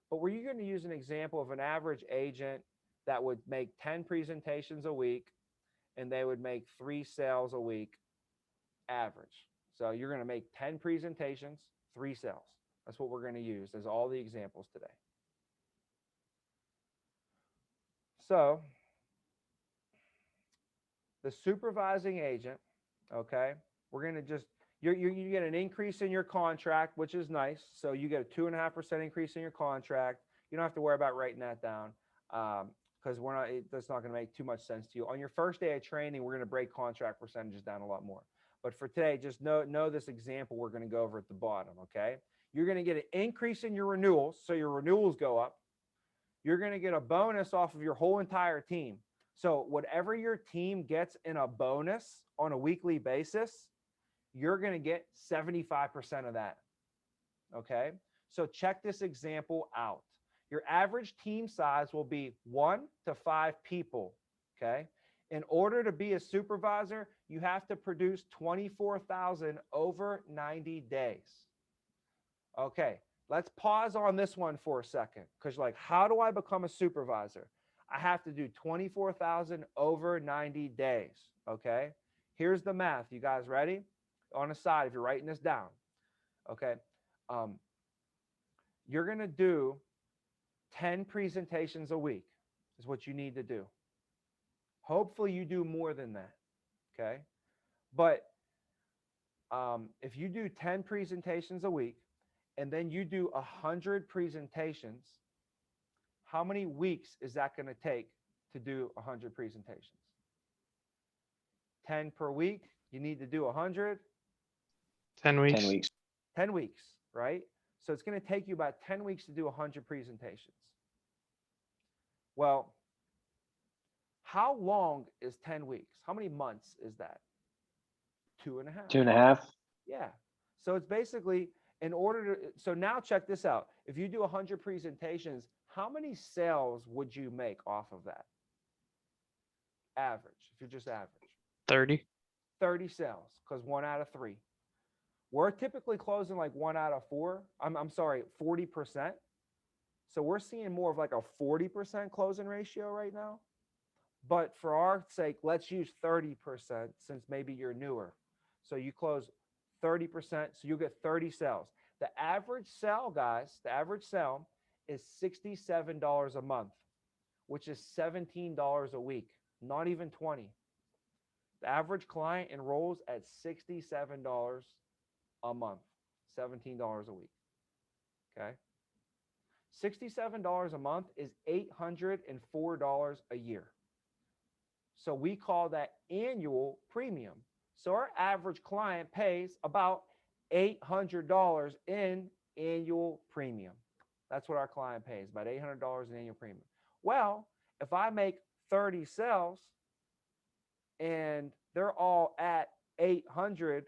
But were you going to use an example of an average agent that would make 10 presentations a week and they would make 3 sales a week average. So you're going to make 10 presentations, 3 sales. That's what we're going to use as all the examples today. So the supervising agent, okay, we're going to just, you get an increase in your contract, which is nice. So you get a 2.5% increase in your contract. You don't have to worry about writing that down because that's not going to make too much sense to you. On your first day of training, we're going to break contract percentages down a lot more. But for today, just know this example we're going to go over at the bottom, okay? You're going to get an increase in your renewals, so your renewals go up. You're going to get a bonus off of your whole entire team. So whatever your team gets in a bonus on a weekly basis, you're going to get 75% of that. Okay. So check this example out. Your average team size will be 1 to 5 people. Okay. In order to be a supervisor, you have to produce 24,000 over 90 days. Okay. Let's pause on this one for a second. Because how do I become a supervisor? I have to do 24,000 over 90 days. Okay. Here's the math. You guys ready? On the side, if you're writing this down, okay? You're going to do 10 presentations a week is what you need to do. Hopefully you do more than that, okay? But if you do 10 presentations a week and then you do 100 presentations, how many weeks is that going to take to do 100 presentations? 10 per week. You need to do 100. 10 weeks. 10 weeks. 10 weeks, right? So it's going to take you about 10 weeks to do 100 presentations. Well, how long is 10 weeks? How many months is that? 2.5. 2.5. Yeah. So it's basically in order to, so now check this out. If you do 100 presentations, how many sales would you make off of that? Average, if you're just average. 30. 30 sales, because 1 out of 3. We're typically closing like 1 out of 4. I'm sorry, 40%. So we're seeing more of like a 40% closing ratio right now. But for our sake, let's use 30% since maybe you're newer. So you close 30%, so you get 30 sales. The average sale, guys, the average sale is $67 a month, which is $17 a week, not even 20. The average client enrolls at $67 a month, $17 a week. Okay. $67 a month is $804 a year. So we call that annual premium. So our average client pays about $800 in annual premium. That's what our client pays, about $800 in annual premium. Well, if I make 30 sales and they're all at 800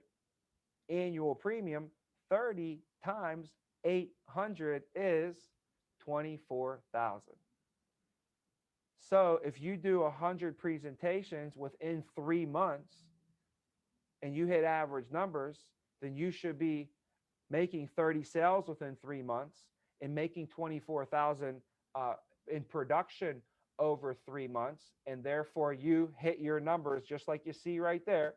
annual premium, 30 times 800 is 24,000. So if you do 100 presentations within 3 months and you hit average numbers, then you should be making 30 sales within 3 months and making 24,000 in production over 3 months. And therefore you hit your numbers just like you see right there.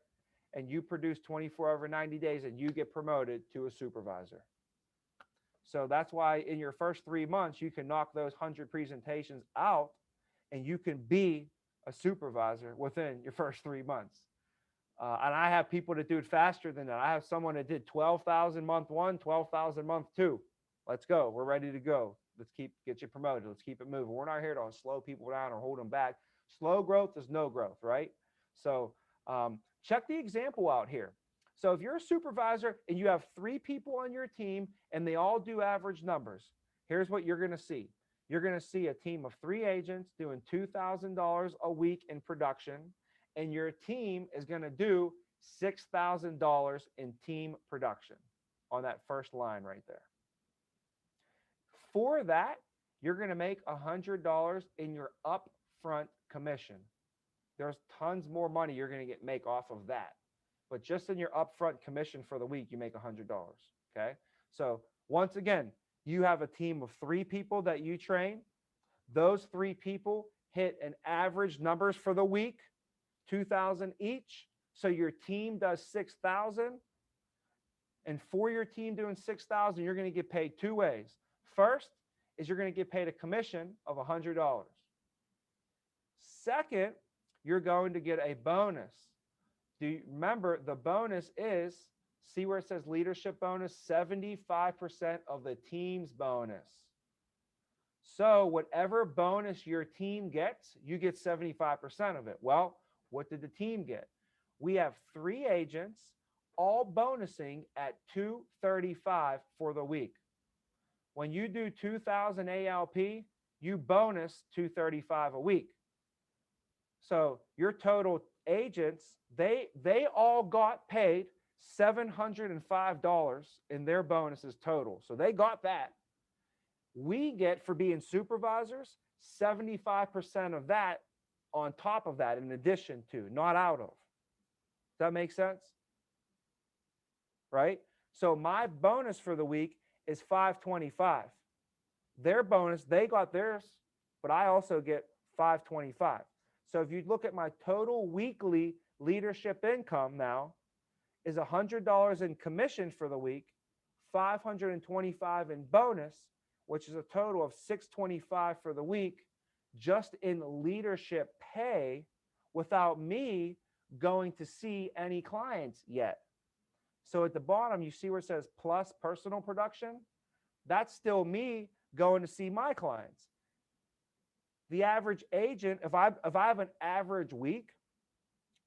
And you produce 24 over 90 days and you get promoted to a supervisor. So that's why in your first 3 months, you can knock those 100 presentations out and you can be a supervisor within your first 3 months. And I have people that do it faster than that. I have someone that did 12,000 month 1, 12,000 month 2. Let's go. We're ready to go. Let's get you promoted. Let's keep it moving. We're not here to slow people down or hold them back. Slow growth is no growth, right? So check the example out here. So if you're a supervisor and you have 3 people on your team and they all do average numbers, here's what you're going to see. You're going to see a team of 3 agents doing $2,000 a week in production, and your team is going to do $6,000 in team production on that first line right there. For that, you're going to make $100 in your upfront commission. There's tons more money you're going to make off of that. But just in your upfront commission for the week, you make $100. Okay. So once again, you have a team of 3 people that you train. Those 3 people hit an average numbers for the week, 2,000 each. So your team does 6,000. And for your team doing 6,000, you're going to get paid 2 ways. First is you're going to get paid a commission of $100. Second, you're going to get a bonus. Do you remember the bonus is, see where it says leadership bonus, 75% of the team's bonus. So whatever bonus your team gets, you get 75% of it. Well, what did the team get? We have 3 agents all bonusing at $235 for the week. When you do 2,000 ALP, you bonus $235 a week. So your total agents, they all got paid $705 in their bonuses total. So they got that. We get, for being supervisors, 75% of that on top of that, in addition to, not out of. Does that make sense? Right? So my bonus for the week is $525. Their bonus, they got theirs, but I also get $525. So if you look at my total weekly leadership income now is $100 in commission for the week, 525 in bonus, which is a total of 625 for the week, just in leadership pay without me going to see any clients yet. So at the bottom, you see where it says plus personal production. That's still me going to see my clients. The average agent, if I have an average week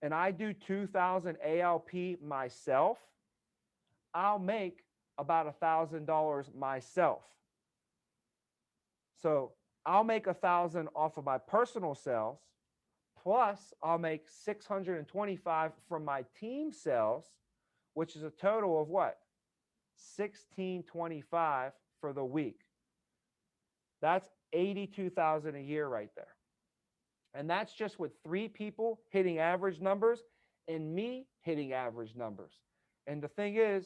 and I do 2,000 ALP myself, I'll make about $1,000 myself. So I'll make 1,000 off of my personal sales, plus I'll make 625 from my team sales, which is a total of what? 1,625 for the week. That's 82,000 a year right there. And that's just with 3 people hitting average numbers and me hitting average numbers. And the thing is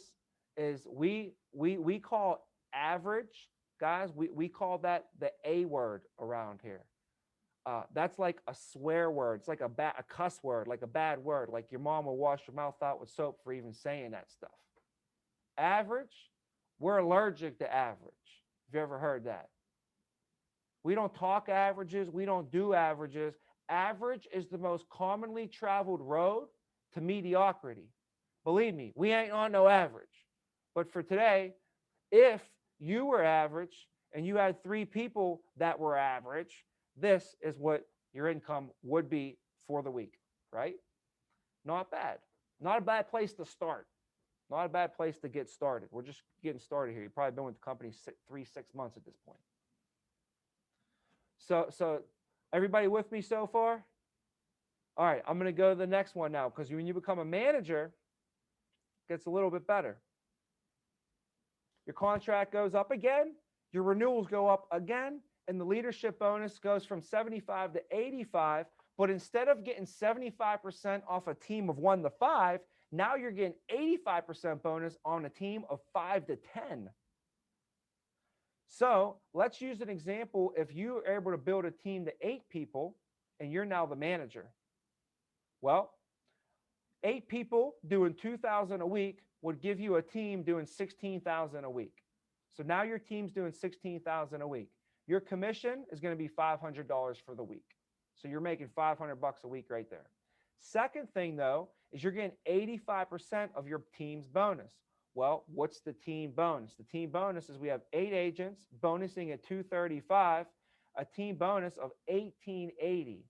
we call average, guys, we call that the A word around here. That's like a swear word. It's like a cuss word, like a bad word. Like your mom will wash your mouth out with soap for even saying that stuff. Average, we're allergic to average. Have you ever heard that? We don't talk averages. We don't do averages. Average is the most commonly traveled road to mediocrity. Believe me, we ain't on no average. But for today, if you were average and you had 3 people that were average, this is what your income would be for the week, right? Not bad. Not a bad place to start. Not a bad place to get started. We're just getting started here. You've probably been with the company 6 months at this point. So everybody with me so far? All right, I'm going to go to the next one now, because when you become a manager, it gets a little bit better. Your contract goes up again, your renewals go up again, and the leadership bonus goes from 75 to 85. But instead of getting 75% off a team of 1 to 5, now you're getting 85% bonus on a team of 5 to 10. So let's use an example. If you are able to build a team to 8 people and you're now the manager, well, 8 people doing 2,000 a week would give you a team doing 16,000 a week. So now your team's doing 16,000 a week. Your commission is going to be $500 for the week. So you're making $500 a week right there. Second thing, though, is you're getting 85% of your team's bonus. Well, what's the team bonus? The team bonus is we have 8 agents bonusing at 235, a team bonus of 1,880.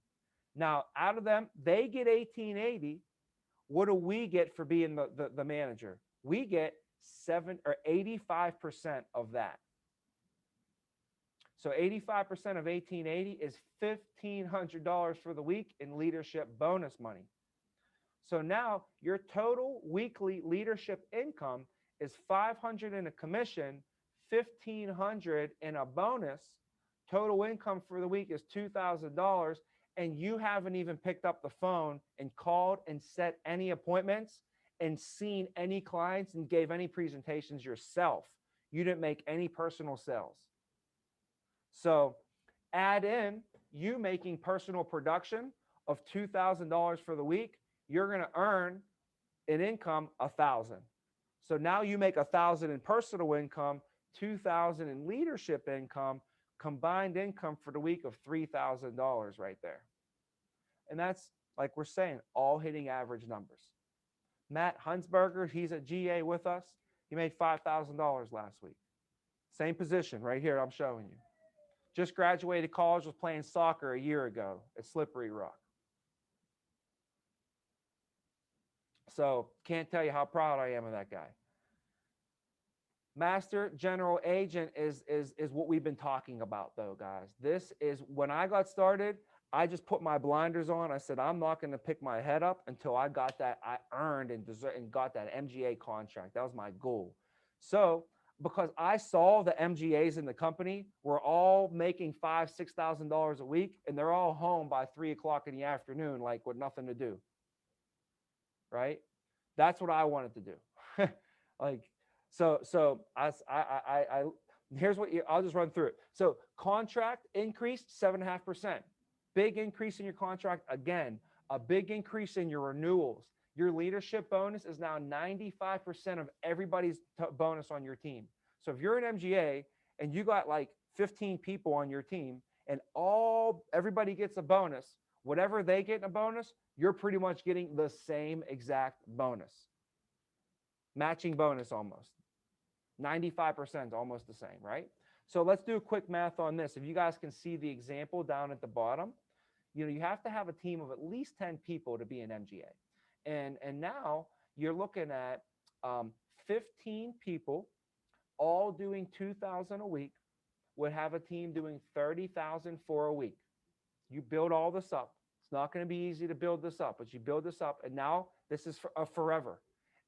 Now, out of them, they get 1,880. What do we get for being the manager? We get 85% of that. So 85% of 1,880 is $1,500 for the week in leadership bonus money. So now your total weekly leadership income is $500 in a commission, $1,500 in a bonus. Total income for the week is $2,000, and you haven't even picked up the phone and called and set any appointments and seen any clients and gave any presentations yourself. You didn't make any personal sales. So add in you making personal production of $2,000 for the week, you're going to earn an income $1,000. So now you make $1,000 in personal income, $2,000 in leadership income, combined income for the week of $3,000 right there. And that's, like we're saying, all hitting average numbers. Matt Hunsberger, he's at GA with us. He made $5,000 last week. Same position right here I'm showing you. Just graduated college, was playing soccer a year ago at Slippery Rock. So can't tell you how proud I am of that guy. Master General Agent is what we've been talking about, though, guys. This is when I got started, I just put my blinders on. I said, I'm not going to pick my head up until I got that, I earned and deserved and got that MGA contract. That was my goal. So because I saw the MGAs in the company were all making $5,000, $6,000 a week, and they're all home by 3 o'clock in the afternoon, like with nothing to do. Right? That's what I wanted to do. Like, so I here's what I'll just run through it. So contract increased 7.5%. Big increase in your contract again. A big increase in your renewals. Your leadership bonus is now 95% of everybody's bonus on your team. So if you're an MGA and you got like 15 people on your team and everybody gets a bonus, whatever they get in a bonus, you're pretty much getting the same exact bonus. Matching bonus almost. 95% almost the same, right? So let's do a quick math on this. If you guys can see the example down at the bottom, you have to have a team of at least 10 people to be an MGA. And now you're looking at 15 people all doing 2,000 a week would have a team doing 30,000 for a week. You build all this up. It's not going to be easy to build this up, but you build this up, and now this is forever.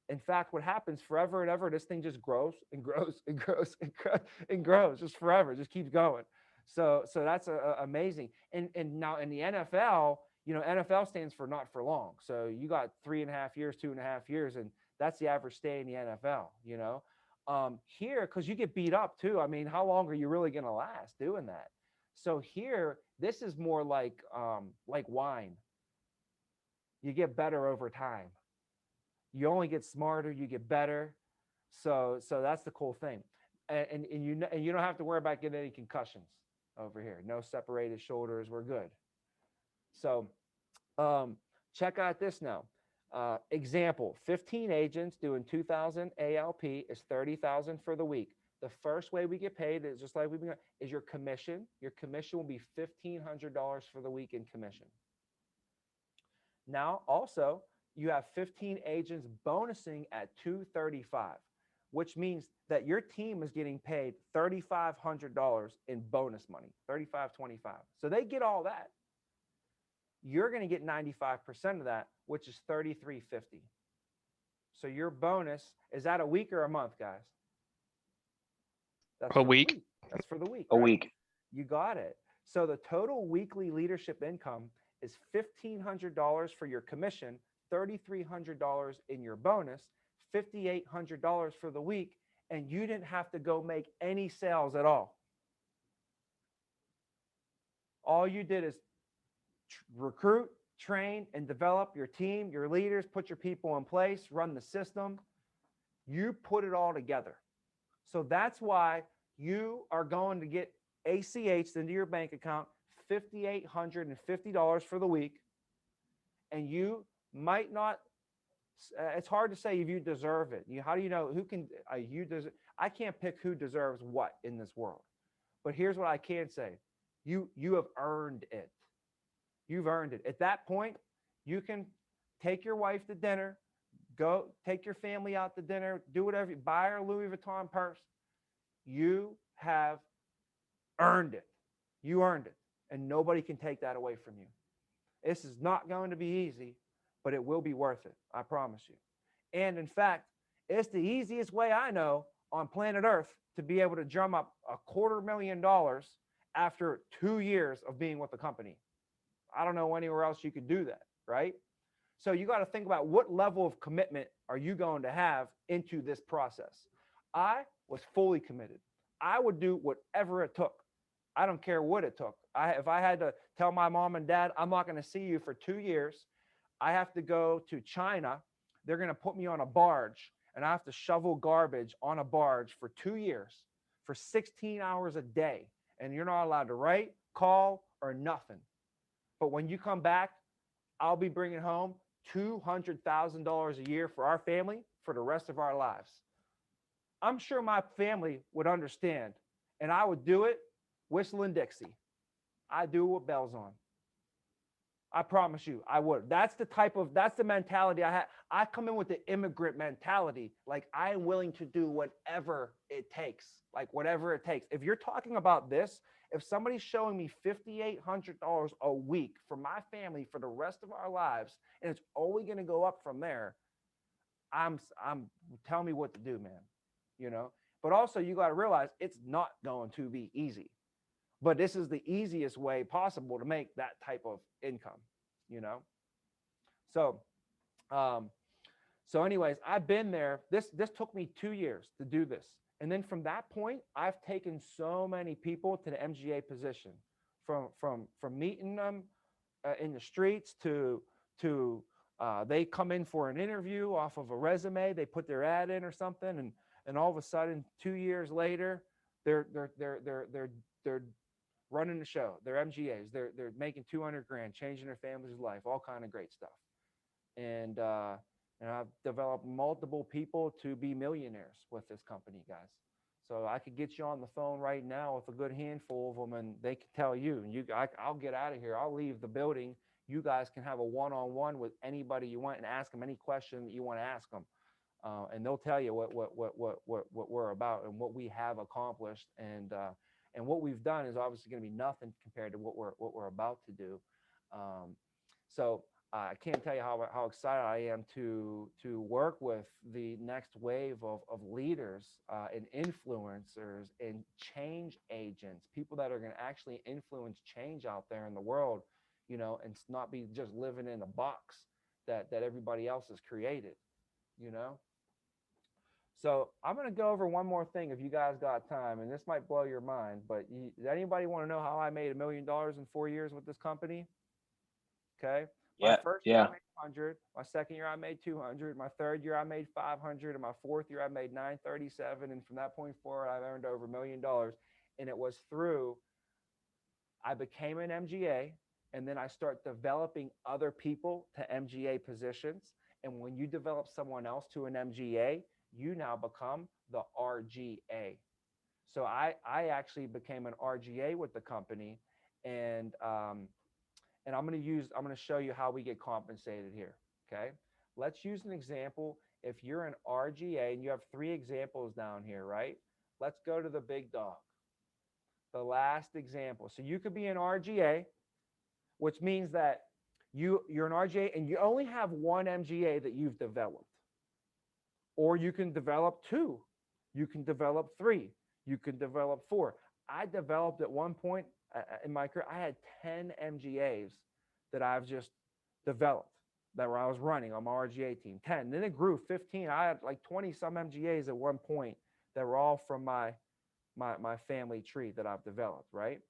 In fact, what happens forever and ever, this thing just grows and grows and grows and grows and grows, just forever, just keeps going. So that's amazing. And now in the NFL, NFL stands for not for long. So you got 3.5 years, 2.5 years, and that's the average stay in the NFL. Here, because you get beat up too. I mean, how long are you really going to last doing that? So here, this is more like wine. You get better over time. You only get smarter, you get better. So that's the cool thing. And you don't have to worry about getting any concussions over here. No separated shoulders, we're good. So check out this now. Example, 15 agents doing 2,000 ALP is 30,000 for the week. The first way we get paid is just like we've been, is your commission. Your commission will be $1,500 for the week in commission. Now, also, you have 15 agents bonusing at 235, which means that your team is getting paid $3,500 in bonus money, $3,525. So they get all that. You're going to get 95% of that, which is $3,350. So your bonus, is that a week or a month, guys? That's A week. That's for the week. A right? week. You got it. So the total weekly leadership income is $1,500 for your commission, $3,300 in your bonus, $5,800 for the week, and you didn't have to go make any sales at all. All you did is recruit, train, and develop your team, your leaders, put your people in place, run the system. You put it all together. So that's why you are going to get ACH into your bank account, $5,850 for the week. And you might not, it's hard to say if you deserve it. How do you know who can, I can't pick who deserves what in this world. But here's what I can say. You have earned it. You've earned it. At that point, you can take your wife to dinner, go take your family out to dinner, do whatever, buy her a Louis Vuitton purse. You have earned it. You earned it. And nobody can take that away from you. This is not going to be easy, but it will be worth it. I promise you. And in fact, it's the easiest way I know on planet Earth to be able to drum up $250,000 after 2 years of being with the company. I don't know anywhere else you could do that, right? So you got to think about what level of commitment are you going to have into this process. I was fully committed. I would do whatever it took. I don't care what it took. If I had to tell my mom and dad, I'm not going to see you for 2 years, I have to go to China. They're going to put me on a barge and I have to shovel garbage on a barge for 2 years for 16 hours a day. And you're not allowed to write, call, or nothing. But when you come back, I'll be bringing home $200,000 a year for our family for the rest of our lives. I'm sure my family would understand, and I would do it whistling Dixie. I do it with bells on. I promise you, I would. That's the mentality I have. I come in with the immigrant mentality. Like, I am willing to do whatever it takes. Like, whatever it takes. If you're talking about this, if somebody's showing me $5,800 a week for my family for the rest of our lives, and it's only going to go up from there, I'm tell me what to do, man. But also you got to realize it's not going to be easy. But this is the easiest way possible to make that type of income, So, anyways, I've been there. This took me 2 years to do this. And then from that point, I've taken so many people to the MGA position, from meeting them in the streets to to they come in for an interview off of a resume, they put their ad in or something, and all of a sudden 2 years later they're running the show. They're MGAs. They're making 200 grand, changing their family's life, all kind of great stuff. And I've developed multiple people to be millionaires with this company, guys. So I could get you on the phone right now with a good handful of them, and they can tell you. And I'll get out of here. I'll leave the building. You guys can have a one-on-one with anybody you want and ask them any question that you want to ask them, and they'll tell you what we're about and what we have accomplished. And what we've done is obviously going to be nothing compared to what we're about to do. So I can't tell you how excited I am to work with the next wave of leaders and influencers and change agents, people that are going to actually influence change out there in the world, and not be just living in a box that everybody else has created, So I'm going to go over one more thing if you guys got time, and this might blow your mind, but does anybody want to know how I made $1 million in 4 years with this company? Okay. My first year I made 100. My second year I made 200. My third year I made 500. And my fourth year I made 937. And from that point forward, I've earned over $1 million. And it was through, I became an MGA, and then I start developing other people to MGA positions. And when you develop someone else to an MGA, you now become the RGA. So I actually became an RGA with the company, and I'm going to show you how we get compensated here. Okay. Let's use an example. If you're an RGA, and you have 3 examples down here, right? Let's go to the big dog, the last example. So you could be an RGA, which means that you're an RGA and you only have 1 MGA that you've developed. Or you can develop 2. You can develop 3. You can develop 4. I developed at one point in my career, I had 10 MGAs that I've just developed that I was running on my RGA team. 10. Then it grew 15. I had like 20 some MGAs at one point that were all from my family tree that I've developed, right?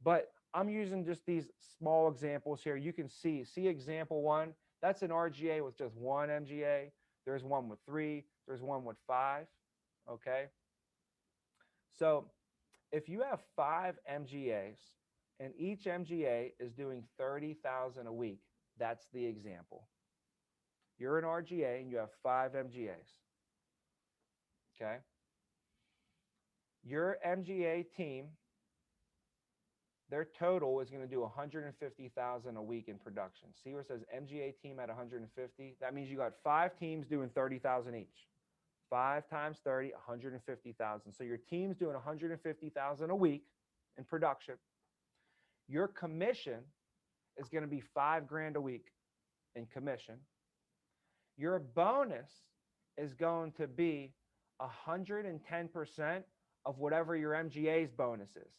But I'm using just these small examples here. You can see example 1. That's an RGA with just 1 MGA. There's one with 3. There's one with 5. Okay. So if you have 5 MGAs and each MGA is doing $30,000 a week, that's the example. You're an RGA and you have 5 MGAs. Okay. Your MGA team, their total is going to do $150,000 a week in production. See where it says MGA team at 150? That means you got 5 teams doing 30,000 each. 5 times 30, 150,000. So your team's doing 150,000 a week in production. Your commission is going to be $5 grand a week in commission. Your bonus is going to be 110% of whatever your MGA's bonus is.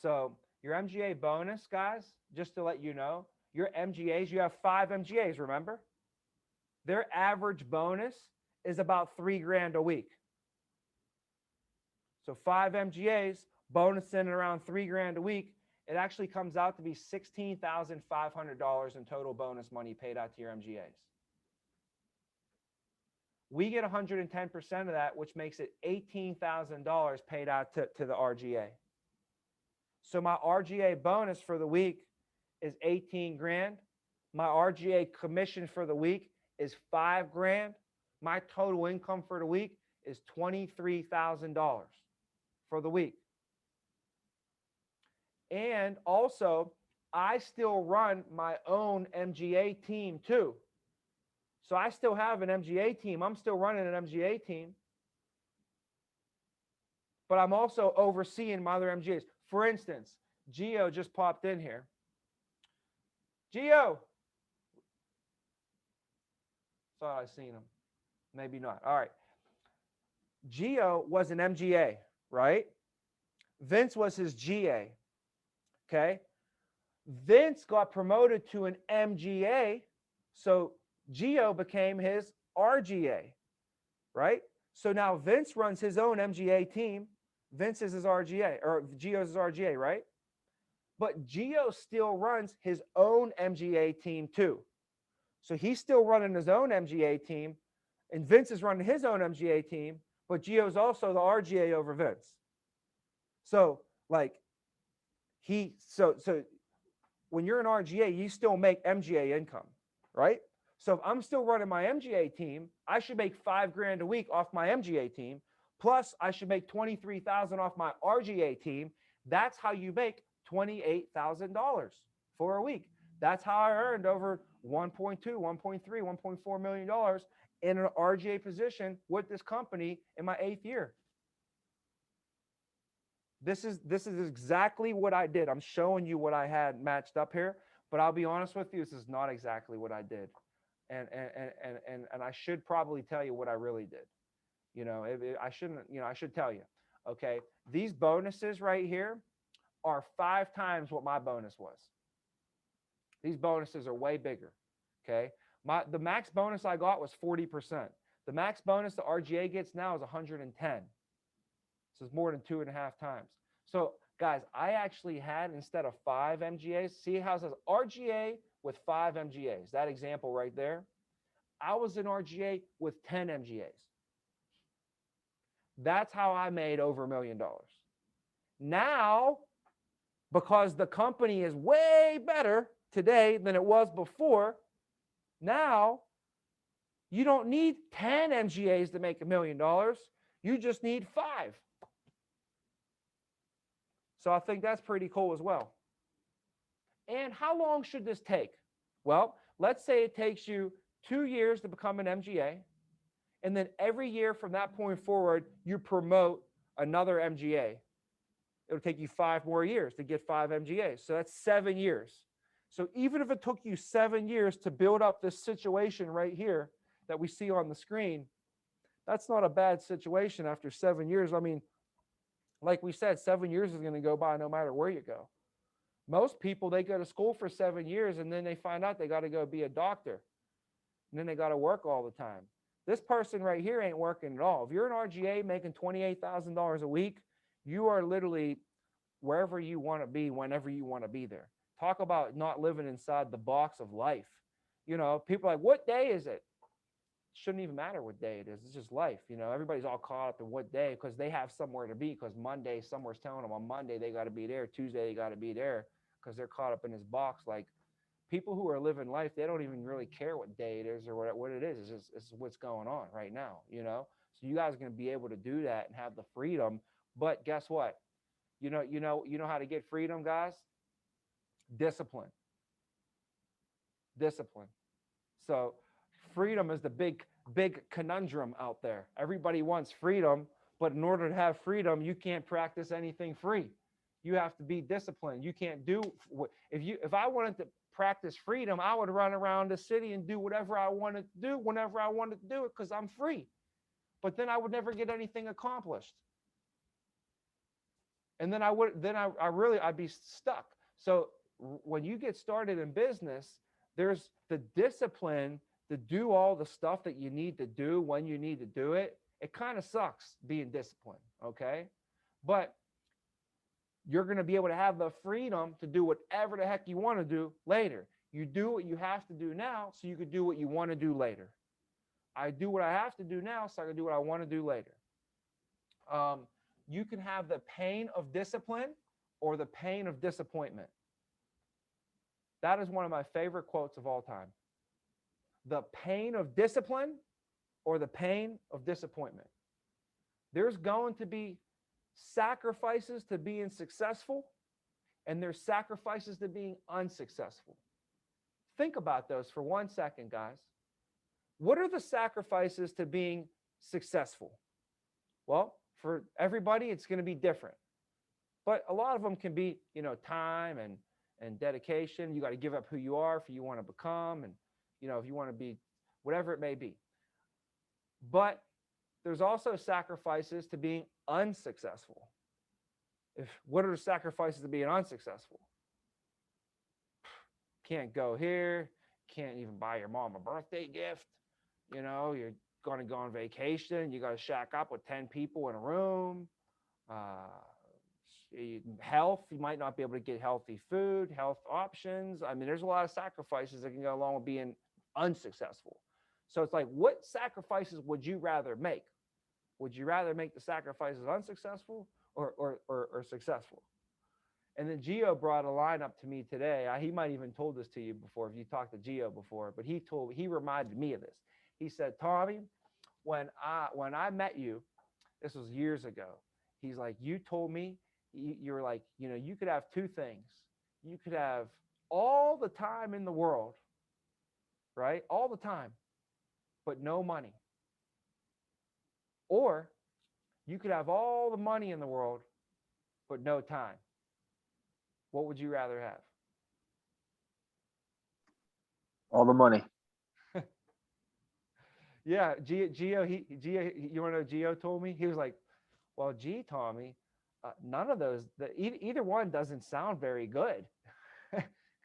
So your MGA bonus, guys, just to let you know, your MGAs, you have 5 MGAs, remember? Their average bonus is about $3 grand a week. So 5 MGAs, bonus in around $3 grand a week. It actually comes out to be $16,500 in total bonus money paid out to your MGAs. We get 110% of that, which makes it $18,000 paid out to the RGA. So my RGA bonus for the week is 18 grand. My RGA commission for the week is 5 grand. My total income for the week is $23,000 for the week. And also, I still run my own MGA team too. So I still have an MGA team. I'm still running an MGA team. But I'm also overseeing my other MGAs. For instance, Gio just popped in here. Gio. Thought I seen him. Maybe not. All right. Gio was an MGA, right? Vince was his GA. Okay. Vince got promoted to an MGA. So Gio became his RGA, right? So now Vince runs his own MGA team. Vince is his RGA, or Gio's his RGA, right? but Gio still runs his own MGA team too. So he's still running his own MGA team, and Vince is running his own MGA team, but Gio's also the RGA over Vince. So like so when you're an RGA, you still make MGA income, right? So if I'm still running my MGA team, I should make $5,000 a week off my MGA team. Plus, I should make $23,000 off my RGA team. That's how you make $28,000 for a week. That's how I earned over 1.2, 1.3, 1.4 million dollars in an RGA position with this company in my 8th year. This is exactly what I did. I'm showing you what I had matched up here, but I'll be honest with you, this is not exactly what I did. And I should probably tell you what I really did. You know, I shouldn't, you know, I should tell you. Okay. These bonuses right here are 5 times what my bonus was. These bonuses are way bigger. Okay. The max bonus I got was 40%. The max bonus the RGA gets now is 110. So it's more than 2.5 times. So guys, I actually had, instead of 5 MGAs, see how it says RGA with 5 MGAs, that example right there. I was in RGA with 10 MGAs. That's how I made over $1 million. Now, because the company is way better today than it was before, now you don't need 10 MGAs to make $1 million. You just need 5. So I think that's pretty cool as well. And how long should this take? Well, let's say it takes you 2 years to become an MGA. And then every year from that point forward, you promote another MGA. It'll take you 5 more years to get 5 MGAs. So that's 7 years. So even if it took you 7 years to build up this situation right here that we see on the screen, that's not a bad situation after 7 years. I mean, like we said, 7 years is going to go by no matter where you go. Most people, they go to school for 7 years and then they find out they got to go be a doctor. And then they got to work all the time. This person right here ain't working at all. If you're an RGA making $28,000 a week, you are literally wherever you want to be, whenever you want to be there. Talk about not living inside the box of life. You know, people are like, what day is it? Shouldn't even matter what day it is. It's just life. You know, everybody's all caught up in what day because they have somewhere to be, because Monday, somewhere's telling them on Monday they got to be there. Tuesday, they got to be there because they're caught up in this box. Like, people who are living life, they don't even really care what day it is or what it is. It's what's going on right now, you know? So you guys are going to be able to do that and have the freedom. But guess what? You know how to get freedom, guys? Discipline. Discipline. So freedom is the big conundrum out there. Everybody wants freedom, but in order to have freedom, you can't practice anything free. You have to be disciplined. You can't do, if I wanted to practice freedom, I would run around the city and do whatever I wanted to do whenever I wanted to do it because I'm free. But then I would never get anything accomplished. And then I'd be stuck. So when you get started in business, there's the discipline to do all the stuff that you need to do when you need to do it. It kind of sucks being disciplined, okay? But you're going to be able to have the freedom to do whatever the heck you want to do later. You do what you have to do now so you can do what you want to do later. I do what I have to do now so I can do what I want to do later. You can have the pain of discipline or the pain of disappointment. That is one of my favorite quotes of all time. The pain of discipline or the pain of disappointment. There's going to be sacrifices to being successful, and there's sacrifices to being unsuccessful. Think about those for 1 second, guys. What are the sacrifices to being successful? Well, for everybody, it's going to be different. But a lot of them can be, you know, time and dedication. You got to give up who you are if you want to become, and, you know, if you want to be whatever it may be. But there's also sacrifices to being unsuccessful. What are the sacrifices to being unsuccessful? Can't go here. Can't even buy your mom a birthday gift. You know, you're going to go on vacation. You got to shack up with 10 people in a room. health. You might not be able to get healthy food, health options. I mean, there's a lot of sacrifices that can go along with being unsuccessful. So it's like, what sacrifices would you rather make? Would you rather make the sacrifices unsuccessful or successful? And then Gio brought a line up to me today. He might even told this to you before if you talked to Gio before, but he reminded me of this. He said, Tommy, when I met you, this was years ago. He's like, you told me, you're like, you could have two things. You could have all the time in the world, right? All the time, but no money. Or you could have all the money in the world, but no time. What would you rather have? All the money. Yeah, Gio, you want to know what Gio told me? He was like, well, gee, Tommy, none of those, either one doesn't sound very good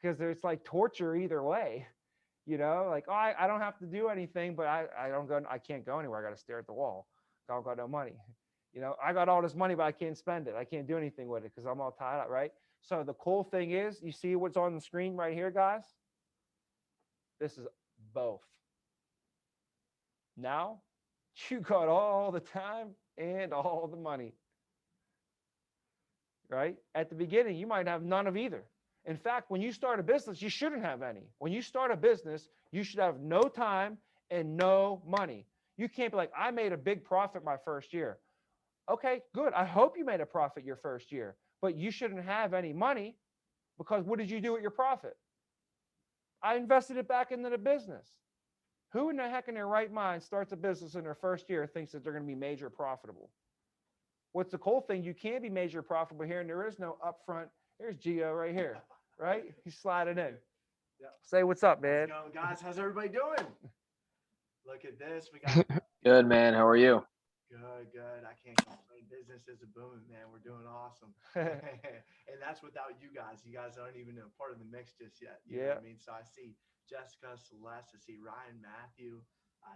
because there's like torture either way, like, oh, I don't have to do anything, but I can't go anywhere. I got to stare at the wall. I've got no money. I got all this money, but I can't spend it. I can't do anything with it because I'm all tied up, right? So the cool thing is, you see what's on the screen right here, guys? This is both. Now, you got all the time and all the money, right? At the beginning, you might have none of either. In fact, when you start a business, you shouldn't have any. When you start a business, you should have no time and no money. You can't be like, I made a big profit my first year. Okay, good. I hope you made a profit your first year, but you shouldn't have any money because what did you do with your profit? I invested it back into the business. Who in the heck in their right mind starts a business in their first year thinks that they're going to be major profitable? What's the cool thing? You can be major profitable here, and there is no upfront. Here's Gio right here, right? He's sliding in. Yeah. Say what's up, man. How's it going, guys? How's everybody doing? Look at this. We got Good, man. How are you? good. I can't complain. Business is a booming, man. We're doing awesome. And that's without you guys. You guys aren't even a part of the mix just yet. You know what I mean? So I see Jessica, Celeste, I see Ryan, Matthew,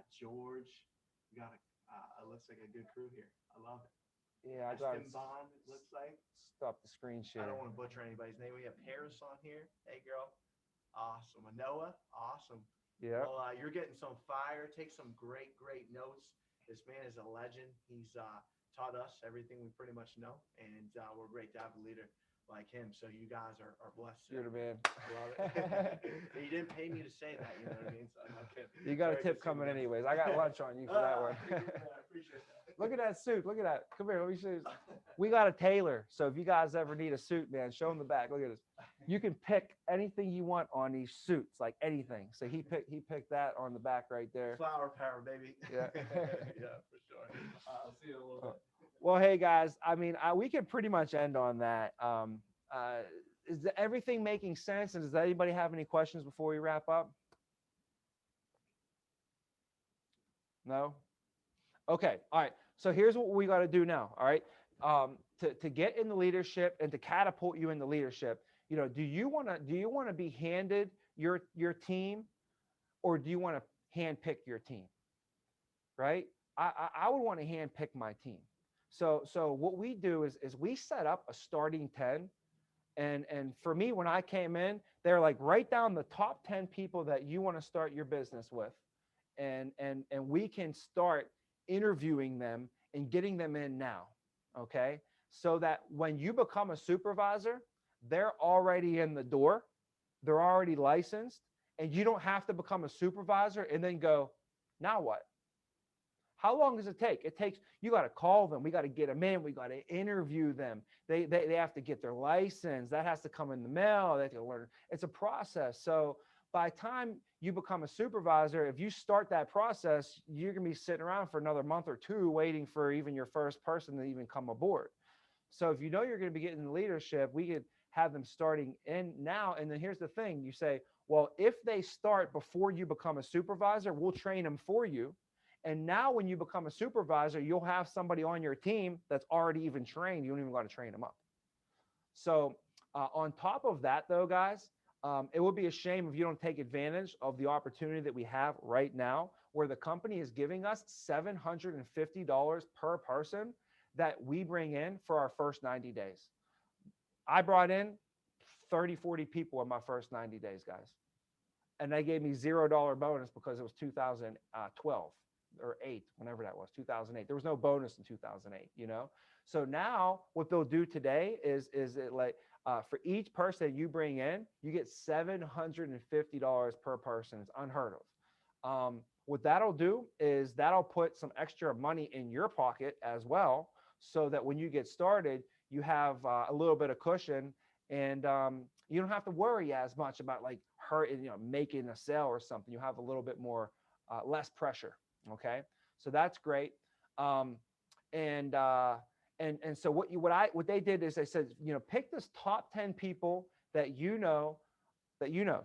George. We got looks like a good crew here. I love it. Yeah, I got Tim Bond, it looks like. Stop the screen share. I don't want to butcher anybody's name. We have Paris on here. Hey, girl. Awesome. Noah. Awesome. Yeah. Well, you're getting some fire. Take some great notes. This man is a legend. He's taught us everything we pretty much know, and we're great to have a leader like him. So you guys are blessed. You're the man. Love it. You didn't pay me to say that. You know what I mean? So I'm not kidding. You got a Very tip good coming seeing you. anyways. I got lunch on you for that one. I appreciate that. Look at that suit. Look at that. Come here. Let me show you. We got a tailor. So if you guys ever need a suit, man, show them the back. Look at this. You can pick anything you want on these suits, like anything. So he picked that on the back right there. Flower power, baby. Yeah. Yeah, for sure. I'll see you in a little bit. Well, hey guys, I mean, we could pretty much end on that. Is everything making sense? And does anybody have any questions before we wrap up? No? Okay. All right. So here's what we got to do now. All right. To get in the leadership and to catapult you into leadership, do you want to be handed your team, or do you want to handpick your team? Right. I would want to handpick my team. So what we do is we set up a starting 10. And for me, when I came in, they're like, write down the top 10 people that you want to start your business with. And we can start interviewing them and getting them in now. Okay. So that when you become a supervisor, they're already in the door. They're already licensed, and you don't have to become a supervisor and then go, now what? How long does it take? You got to call them. We got to get them in. We got to interview them. They have to get their license. That has to come in the mail. They have to learn. It's a process. So by the time you become a supervisor, if you start that process, you're going to be sitting around for another month or two waiting for even your first person to even come aboard. So if you know you're going to be getting leadership, we could have them starting in now. And then here's the thing. You say, well, if they start before you become a supervisor, we'll train them for you. And now when you become a supervisor, you'll have somebody on your team that's already even trained. You don't even got to train them up. So on top of that, though, guys, it would be a shame if you don't take advantage of the opportunity that we have right now, where the company is giving us $750 per person that we bring in for our first 90 days. I brought in 30, 40 people in my first 90 days, guys. And they gave me $0 bonus because it was 2012 or 8, whenever that was, 2008. There was no bonus in 2008, you know? So now what they'll do today is it like, for each person you bring in, you get $750 per person. It's unheard of. What that'll do is that'll put some extra money in your pocket as well, so that when you get started, you have a little bit of cushion, and you don't have to worry as much about like making a sale or something. You have a little bit more, less pressure. Okay, so that's great. And so what they did is they said, pick this top 10 people that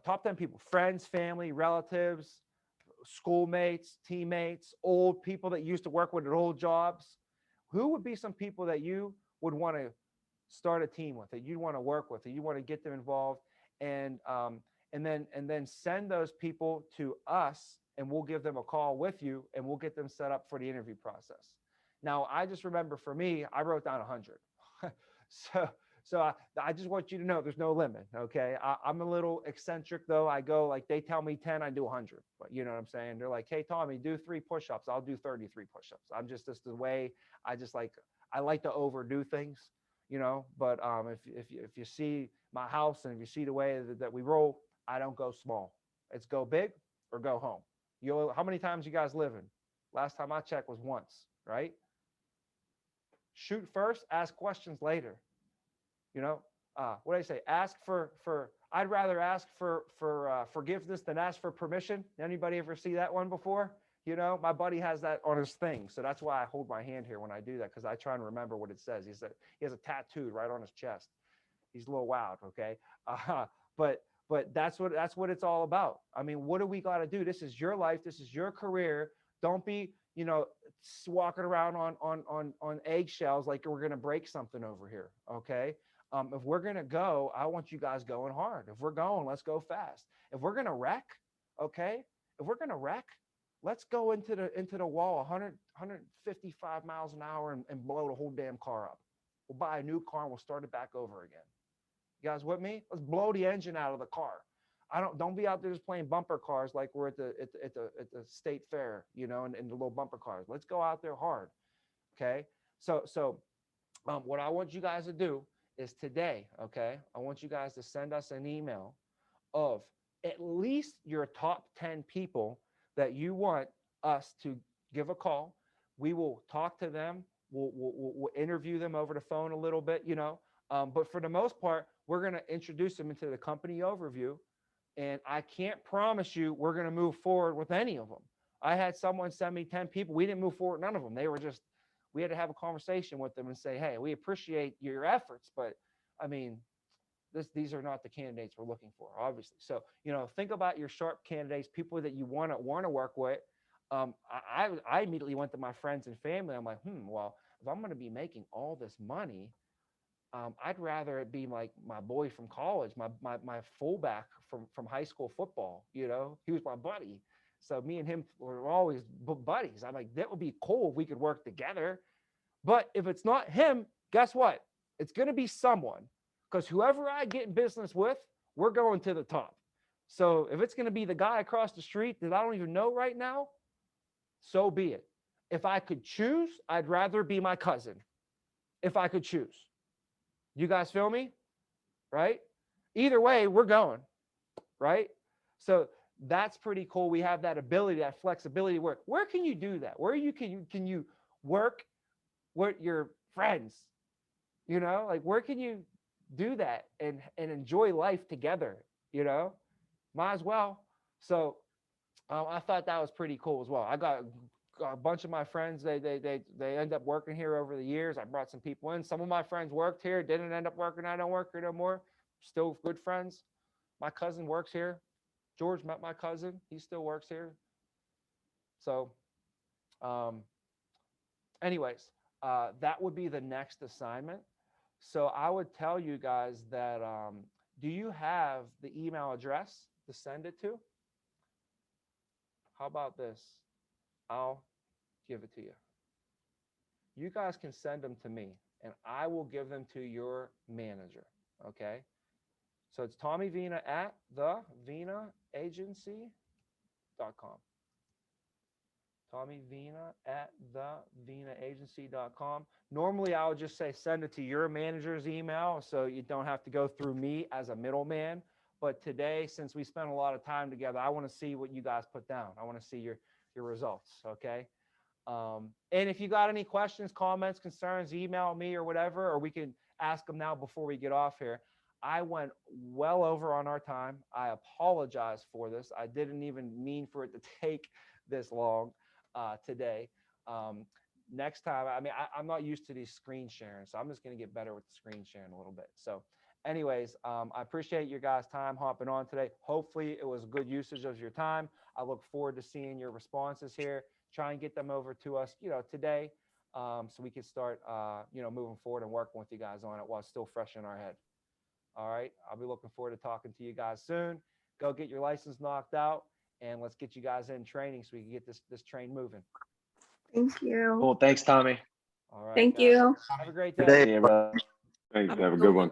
top 10 people, friends, family, relatives, schoolmates, teammates, old people that used to work with at old jobs. Who would be some people that you would want to start a team with, that you'd want to work with, that you want to get them involved, and then send those people to us, and we'll give them a call with you, and we'll get them set up for the interview process. Now, I just remember for me, I wrote down 100. So I just want you to know there's no limit. Okay. I'm a little eccentric though. I go like, they tell me 10, I do 100, but you know what I'm saying? They're like, hey, Tommy, do 3 push-ups. I'll do 33 push-ups. I'm just the way I like to overdo things, but if you see my house and if you see the way that we roll, I don't go small. It's go big or go home. How many times you guys live in? Last time I checked was once, right? Shoot first, ask questions later. What do I say? I'd rather ask for forgiveness than ask for permission. Anybody ever see that one before? My buddy has that on his thing. So that's why I hold my hand here when I do that, because I try and remember what it says. He has a tattooed right on his chest. He's a little wild, okay? But that's what it's all about. I mean, what do we got to do? This is your life. This is your career. Don't be, walking around on eggshells like we're going to break something over here, okay? If we're going to go, I want you guys going hard. If we're going, let's go fast. If we're going to wreck, okay? If we're going to wreck, let's go into the wall 155 miles an hour and blow the whole damn car up. We'll buy a new car and we'll start it back over again. You guys with me? Let's blow the engine out of the car. Don't be out there just playing bumper cars like we're at the state fair, in the little bumper cars. Let's go out there hard. Okay. So what I want you guys to do is today, okay, I want you guys to send us an email of at least your top 10 people that you want us to give a call. We will talk to them. We'll interview them over the phone a little bit, but for the most part, we're going to introduce them into the company overview. And I can't promise you we're going to move forward with any of them. I had someone send me 10 people. We didn't move forward. None of them. We had to have a conversation with them and say, hey, we appreciate your efforts, but I mean, these are not the candidates we're looking for, obviously. So, think about your sharp candidates, people that you want to work with. I immediately went to my friends and family. I'm like, well, if I'm going to be making all this money, I'd rather it be like my boy from college, my fullback from high school football. He was my buddy. So me and him were always buddies. I'm like, that would be cool if we could work together. But if it's not him, guess what? It's going to be someone, because whoever I get in business with, we're going to the top. So if it's going to be the guy across the street that I don't even know right now, so be it. If I could choose, I'd rather be my cousin. If I could choose. You guys feel me? Right? Either way, we're going. Right? So that's pretty cool. We have that ability, that flexibility. Where can you do that? Where can you work with your friends? Like where can you do that and enjoy life together? Might as well. So I thought that was pretty cool as well. I got a bunch of my friends, they end up working here over the years. I brought some people in. Some of my friends worked here, didn't end up working. I don't work here no more. Still good friends. My cousin works here. George met my cousin. He still works here. So anyways, that would be the next assignment. So I would tell you guys that, do you have the email address to send it to? How about this? I'll give it to you. You guys can send them to me and I will give them to your manager. Okay. So it's Tommy Vina at thevinaAgency.com. Tommy Vina at thevinaAgency.com. Normally, I would just say send it to your manager's email so you don't have to go through me as a middleman. But today, since we spent a lot of time together, I want to see what you guys put down. I want to see your results. Okay. And if you got any questions, comments, concerns, email me or whatever, or we can ask them now before we get off here. I went well over on our time. I apologize for this. I didn't even mean for it to take this long today. Next time, I mean, I'm not used to these screen sharing, so I'm just going to get better with the screen sharing a little bit. So anyways, I appreciate your guys' time hopping on today. Hopefully it was good usage of your time. I look forward to seeing your responses here. Try and get them over to us, today, so we can start, moving forward and working with you guys on it while it's still fresh in our head. All right. I'll be looking forward to talking to you guys soon. Go get your license knocked out, and let's get you guys in training so we can get this train moving. Thank you. Cool. Thanks, Tommy. All right. Thank guys. you. Have a great Good day. day, bro. Thanks. Have a good one.